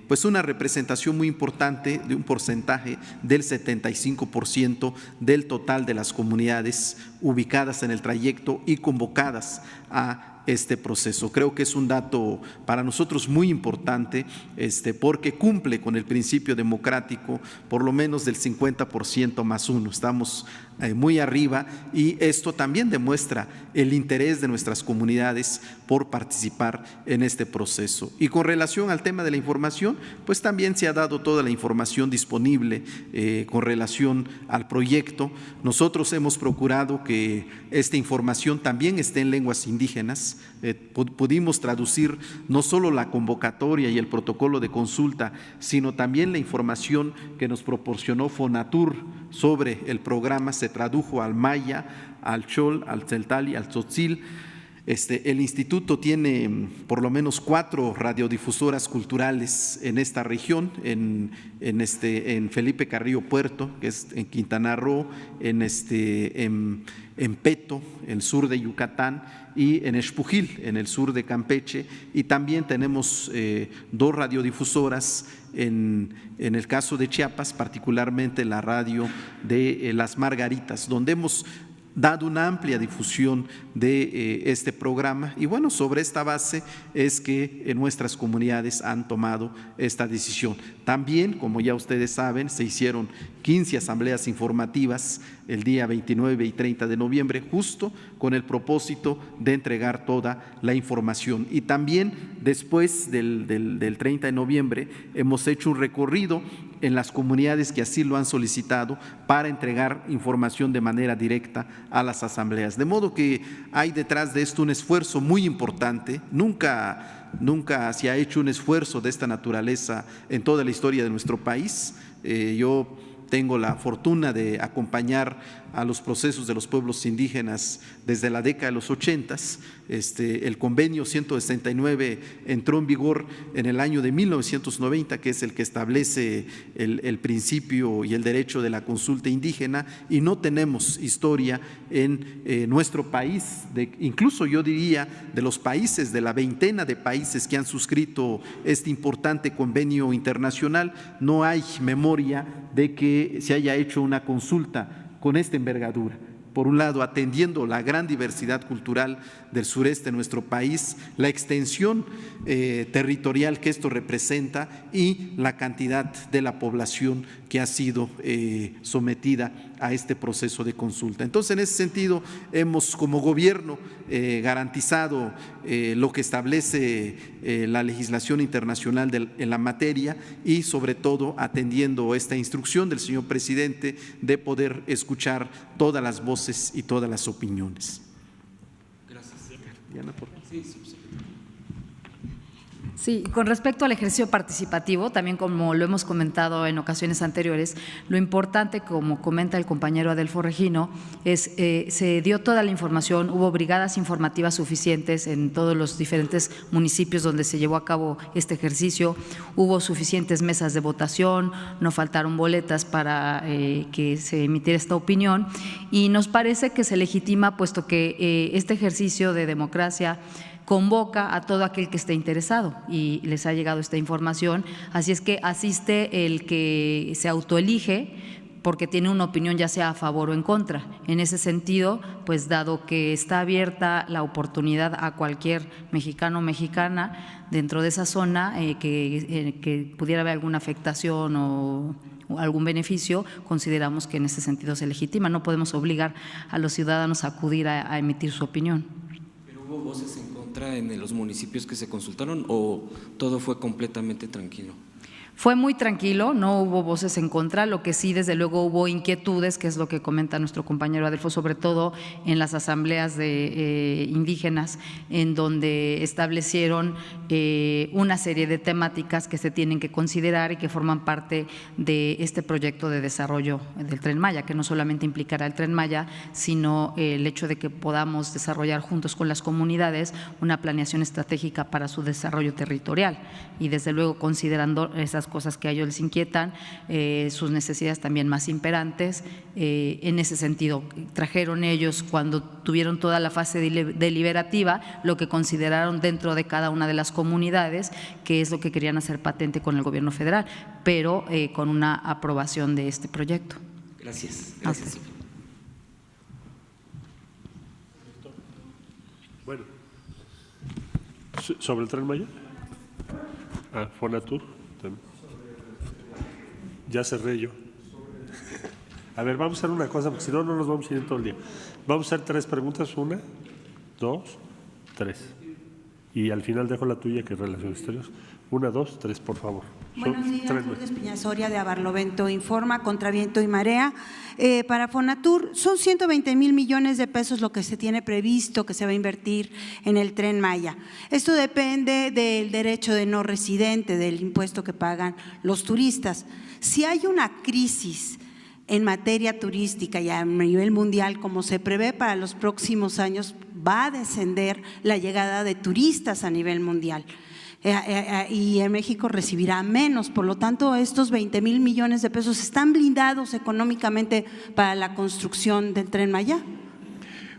S5: pues una representación muy importante de un porcentaje del 75% del total de las comunidades ubicadas en el trayecto y convocadas a este proceso. Creo que es un dato para nosotros muy importante, porque cumple con el principio democrático por lo menos del 50% más uno. Estamos muy arriba y esto también demuestra el interés de nuestras comunidades por participar en este proceso. Y con relación al tema de la información, pues también se ha dado toda la información disponible con relación al proyecto. Nosotros hemos procurado que esta información también esté en lenguas indígenas. Pudimos traducir no solo la convocatoria y el protocolo de consulta, sino también la información que nos proporcionó Fonatur sobre el programa. Se tradujo al maya, al chol, al tzeltal y al tzotzil. El instituto tiene por lo menos 4 radiodifusoras culturales en esta región, en Felipe Carrillo Puerto, que es en Quintana Roo, en Peto, el sur de Yucatán, y en Xpujil, en el sur de Campeche, y también tenemos 2 radiodifusoras en el caso de Chiapas, particularmente la radio de Las Margaritas, donde hemos dado una amplia difusión de este programa. Y bueno, sobre esta base es que nuestras comunidades han tomado esta decisión. También, como ya ustedes saben, se hicieron 15 asambleas informativas el día 29 y 30 de noviembre, justo con el propósito de entregar toda la información. Y también después del 30 de noviembre hemos hecho un recorrido en las comunidades que así lo han solicitado para entregar información de manera directa a las asambleas. De modo que hay detrás de esto un esfuerzo muy importante. Nunca se ha hecho un esfuerzo de esta naturaleza en toda la historia de nuestro país. Yo tengo la fortuna de acompañar a los procesos de los pueblos indígenas desde la década de los 80s. El convenio 169 entró en vigor en el año de 1990, que es el que establece el principio y el derecho de la consulta indígena, y no tenemos historia en nuestro país, incluso yo diría de los países, de la veintena de países que han suscrito este importante convenio internacional, no hay memoria de que se haya hecho una consulta con esta envergadura. Por un lado, atendiendo la gran diversidad cultural del sureste de nuestro país, la extensión territorial que esto representa y la cantidad de la población que ha sido sometida a este proceso de consulta. Entonces, en ese sentido, hemos como gobierno garantizado lo que establece la legislación internacional en la materia y, sobre todo, atendiendo esta instrucción del señor presidente de poder escuchar todas las voces y todas las opiniones.
S18: Gracias.
S5: Diana, por favor.
S4: Sí, con respecto al ejercicio participativo, también como lo hemos comentado en ocasiones anteriores, lo importante, como comenta el compañero Adelfo Regino, es se dio toda la información, hubo brigadas informativas suficientes en todos los diferentes municipios donde se llevó a cabo este ejercicio, hubo suficientes mesas de votación, no faltaron boletas para que se emitiera esta opinión, y nos parece que se legitima, puesto que este ejercicio de democracia convoca a todo aquel que esté interesado y les ha llegado esta información, así es que asiste el que se autoelige porque tiene una opinión ya sea a favor o en contra. En ese sentido, pues dado que está abierta la oportunidad a cualquier mexicano o mexicana dentro de esa zona que pudiera haber alguna afectación o algún beneficio, consideramos que en ese sentido se legitima. No podemos obligar a los ciudadanos a acudir a emitir su opinión.
S18: ¿Pero hubo voces en contra en los municipios que se consultaron o todo fue completamente tranquilo?
S4: Fue muy tranquilo, no hubo voces en contra, lo que sí desde luego hubo inquietudes, que es lo que comenta nuestro compañero Adelfo, sobre todo en las asambleas de indígenas, en donde establecieron una serie de temáticas que se tienen que considerar y que forman parte de este proyecto de desarrollo del Tren Maya, que no solamente implicará el Tren Maya, sino el hecho de que podamos desarrollar juntos con las comunidades una planeación estratégica para su desarrollo territorial y desde luego considerando esas cosas que a ellos les inquietan, sus necesidades también más imperantes. En ese sentido, trajeron ellos cuando tuvieron toda la fase deliberativa lo que consideraron dentro de cada una de las comunidades, que es lo que querían hacer patente con el gobierno federal, pero con una aprobación de este proyecto.
S18: Gracias. Gracias.
S8: Bueno, ¿sobre el Tren Maya? Fonatur también. Ya cerré yo. A ver, vamos a hacer una cosa, porque si no, no nos vamos a ir todo el día. Vamos a hacer 3 preguntas, 1, 2, 3. Y al final dejo la tuya, que es Relaciones Exteriores. 1, 2, 3, por favor.
S19: Buenos días, Lourdes Peñasoria de Abarlovento Informa, contra viento y marea. Para Fonatur, son 120,000 millones de pesos lo que se tiene previsto que se va a invertir en el Tren Maya. Esto depende del derecho de no residente, del impuesto que pagan los turistas. Si hay una crisis en materia turística y a nivel mundial, como se prevé para los próximos años, va a descender la llegada de turistas a nivel mundial. Y en México recibirá menos, por lo tanto estos 20,000 millones de pesos están blindados económicamente para la construcción del Tren Maya.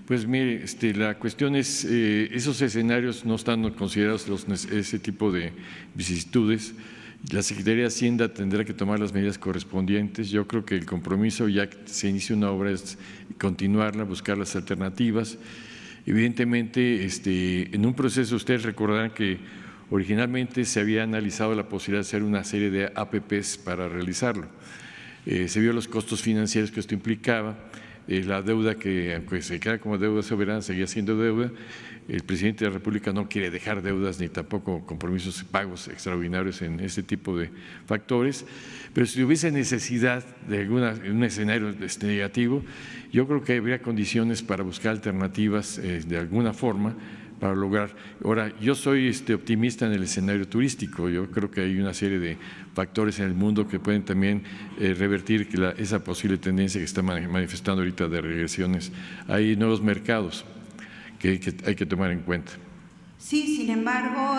S6: Pues mire, la cuestión es, esos escenarios no están considerados ese tipo de vicisitudes. La Secretaría de Hacienda tendrá que tomar las medidas correspondientes. Yo creo que el compromiso, ya que se inicia una obra, es continuarla, buscar las alternativas. Evidentemente, en un proceso ustedes recordarán que originalmente se había analizado la posibilidad de hacer una serie de APPs para realizarlo. Se vio los costos financieros que esto implicaba, la deuda que, aunque se queda como deuda soberana, seguía siendo deuda. El presidente de la República no quiere dejar deudas ni tampoco compromisos, pagos extraordinarios en este tipo de factores, pero si hubiese necesidad de un escenario negativo, yo creo que habría condiciones para buscar alternativas de alguna forma para lograr. Ahora, yo soy optimista en el escenario turístico. Yo creo que hay una serie de factores en el mundo que pueden también revertir esa posible tendencia que está manifestando ahorita de regresiones. Hay nuevos mercados que hay que tomar en cuenta.
S19: Sí, sin embargo,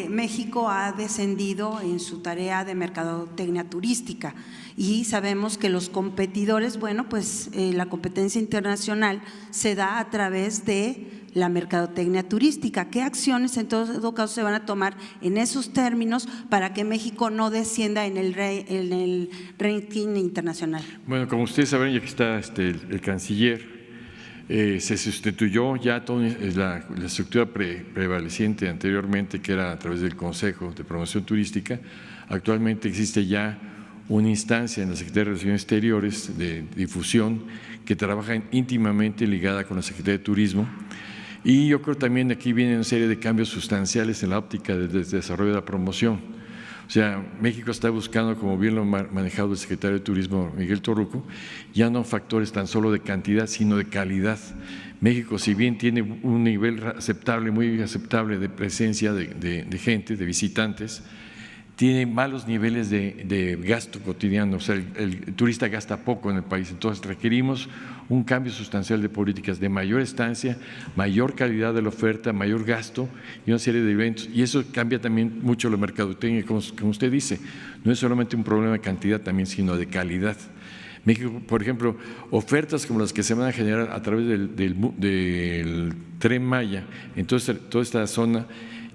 S19: México ha descendido en su tarea de mercadotecnia turística y sabemos que los competidores, bueno, pues la competencia internacional se da a través de la mercadotecnia turística. ¿Qué acciones en todo caso se van a tomar en esos términos para que México no descienda en el ranking internacional?
S6: Bueno, como ustedes saben, ya que está el canciller, se sustituyó ya toda la estructura prevaleciente anteriormente, que era a través del Consejo de Promoción Turística. Actualmente existe ya una instancia en la Secretaría de Relaciones Exteriores de difusión que trabaja íntimamente ligada con la Secretaría de Turismo. Y yo creo también aquí viene una serie de cambios sustanciales en la óptica del desarrollo de la promoción. O sea, México está buscando, como bien lo ha manejado el secretario de Turismo Miguel Torruco, ya no factores tan solo de cantidad, sino de calidad. México, si bien tiene un nivel aceptable, muy aceptable de presencia de gente, de visitantes, tiene malos niveles de gasto cotidiano, o sea, el turista gasta poco en el país. Entonces requerimos un cambio sustancial de políticas de mayor estancia, mayor calidad de la oferta, mayor gasto y una serie de eventos. Y eso cambia también mucho la mercadotecnia, como usted dice, no es solamente un problema de cantidad también, sino de calidad. México, por ejemplo, ofertas como las que se van a generar a través del Tren Maya, entonces toda esta zona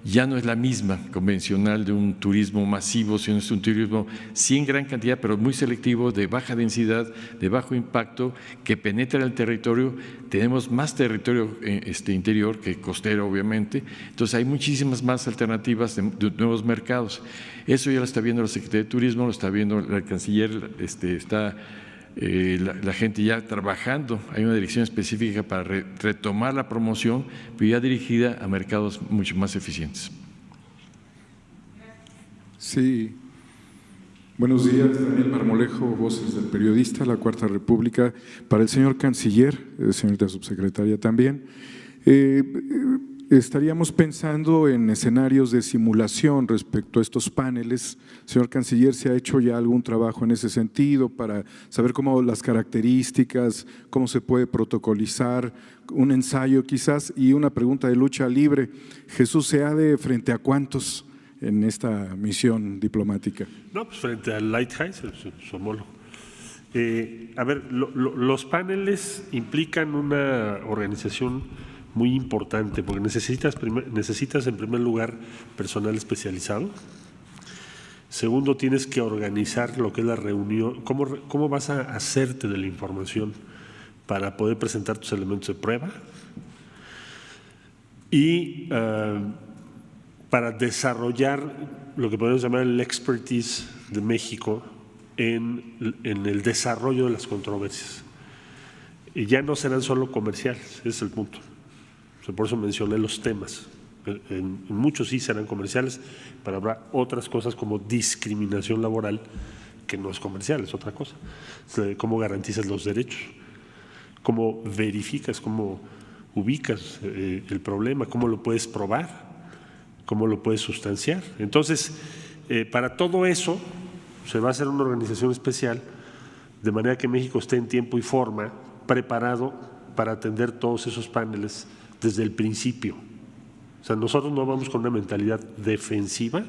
S6: ya no es la misma convencional de un turismo masivo, sino es un turismo sí en gran cantidad, pero muy selectivo, de baja densidad, de bajo impacto, que penetra el territorio. Tenemos más territorio interior que costero, obviamente, entonces hay muchísimas más alternativas de nuevos mercados. Eso ya lo está viendo la Secretaría de Turismo, lo está viendo la Canciller, está la gente ya trabajando. Hay una dirección específica para retomar la promoción, pero ya dirigida a mercados mucho más eficientes.
S20: Sí. Buenos días, Daniel Marmolejo, Voces del Periodista, La Cuarta República. Para el señor Canciller, señorita Subsecretaria también, estaríamos pensando en escenarios de simulación respecto a estos paneles. Señor Canciller, ¿se ha hecho ya algún trabajo en ese sentido para saber cómo las características, cómo se puede protocolizar, un ensayo quizás? Y una pregunta de lucha libre. ¿Jesús Seade frente a cuántos en esta misión diplomática?
S8: No, pues frente al Lighthouse, su homólogo. A ver, los paneles implican una organización muy importante, porque necesitas en primer lugar personal especializado. Segundo, tienes que organizar lo que es la reunión, cómo vas a hacerte de la información para poder presentar tus elementos de prueba y para desarrollar lo que podemos llamar el expertise de México en el desarrollo de las controversias. Y ya no serán solo comerciales, ese es el punto. Por eso mencioné los temas. En muchos sí serán comerciales, pero habrá otras cosas como discriminación laboral, que no es comercial, es otra cosa. Cómo garantizas los derechos, cómo verificas, cómo ubicas el problema, cómo lo puedes probar, cómo lo puedes sustanciar. Entonces, para todo eso se va a hacer una organización especial, de manera que México esté en tiempo y forma preparado para atender todos esos paneles desde el principio. O sea, nosotros no vamos con una mentalidad defensiva,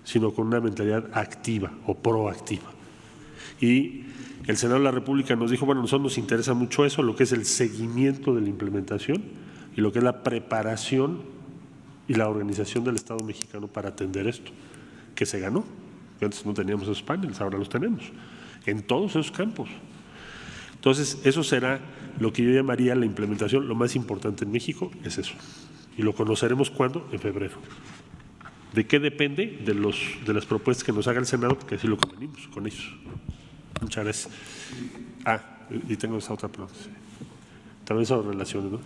S8: sino con una mentalidad activa o proactiva. Y el Senado de la República nos dijo, bueno, a nosotros nos interesa mucho eso, lo que es el seguimiento de la implementación y lo que es la preparación y la organización del Estado mexicano para atender esto, que se ganó. Antes no teníamos esos paneles, ahora los tenemos, en todos esos campos. Entonces, eso será lo que yo llamaría la implementación. Lo más importante en México es eso. Y lo conoceremos ¿cuándo? En febrero. ¿De qué depende? De las propuestas que nos haga el Senado, porque así lo convenimos con ellos. Muchas gracias. Y tengo esa otra pregunta. También sobre relaciones, ¿no?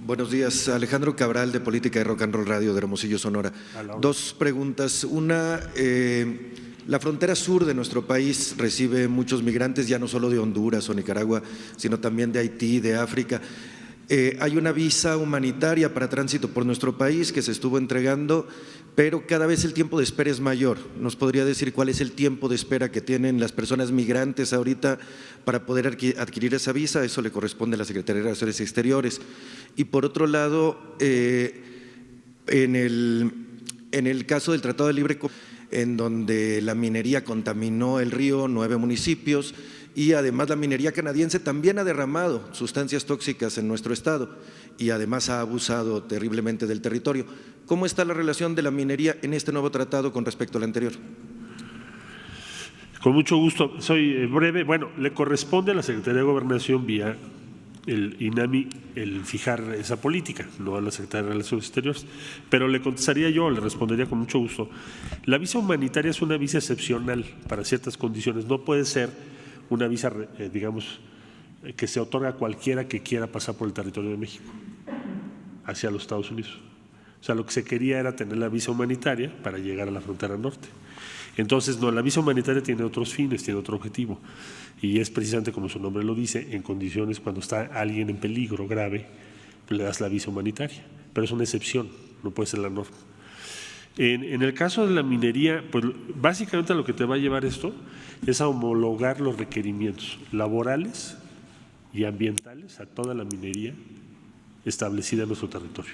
S21: Buenos días, Alejandro Cabral, de Política de Rock and Roll Radio de Hermosillo, Sonora. Dos preguntas. Una, la frontera sur de nuestro país recibe muchos migrantes, ya no solo de Honduras o Nicaragua, sino también de Haití, de África. Hay una visa humanitaria para tránsito por nuestro país que se estuvo entregando, pero cada vez el tiempo de espera es mayor. ¿Nos podría decir cuál es el tiempo de espera que tienen las personas migrantes ahorita para poder adquirir esa visa? Eso le corresponde a la Secretaría de Relaciones Exteriores. Y por otro lado, en el caso del Tratado de Libre Comercio, en donde la minería contaminó el río, 9 municipios, y además la minería canadiense también ha derramado sustancias tóxicas en nuestro estado y además ha abusado terriblemente del territorio. ¿Cómo está la relación de la minería en este nuevo tratado con respecto al anterior?
S8: Con mucho gusto, soy breve. Bueno, le corresponde a la Secretaría de Gobernación vía el INAMI el fijar esa política, no a la Secretaría de Relaciones Exteriores, pero le contestaría yo, le respondería con mucho gusto. La visa humanitaria es una visa excepcional para ciertas condiciones, no puede ser una visa, digamos, que se otorga a cualquiera que quiera pasar por el territorio de México hacia los Estados Unidos. O sea, lo que se quería era tener la visa humanitaria para llegar a la frontera norte. Entonces, no, la visa humanitaria tiene otros fines, tiene otro objetivo, y es precisamente como su nombre lo dice, en condiciones cuando está alguien en peligro grave, le das la visa humanitaria, pero es una excepción, no puede ser la norma. En el caso de la minería, pues básicamente lo que te va a llevar esto es a homologar los requerimientos laborales y ambientales a toda la minería establecida en nuestro territorio.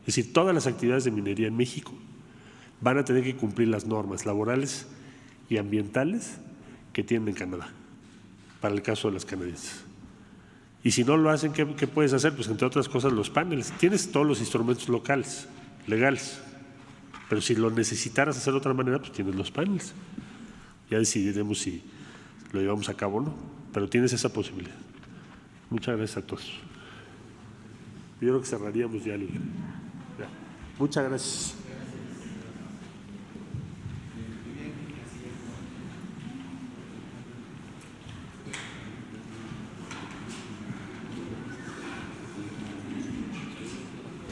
S8: Es decir, todas las actividades de minería en México van a tener que cumplir las normas laborales y ambientales que tienen en Canadá, para el caso de las canadienses. Y si no lo hacen, ¿qué puedes hacer? Pues entre otras cosas los paneles. Tienes todos los instrumentos locales, legales, pero si lo necesitaras hacer de otra manera, pues tienes los paneles. Ya decidiremos si lo llevamos a cabo o no, pero tienes esa posibilidad. Muchas gracias a todos. Yo creo que cerraríamos ya. Muchas gracias.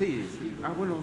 S15: Sí, sí. Bueno.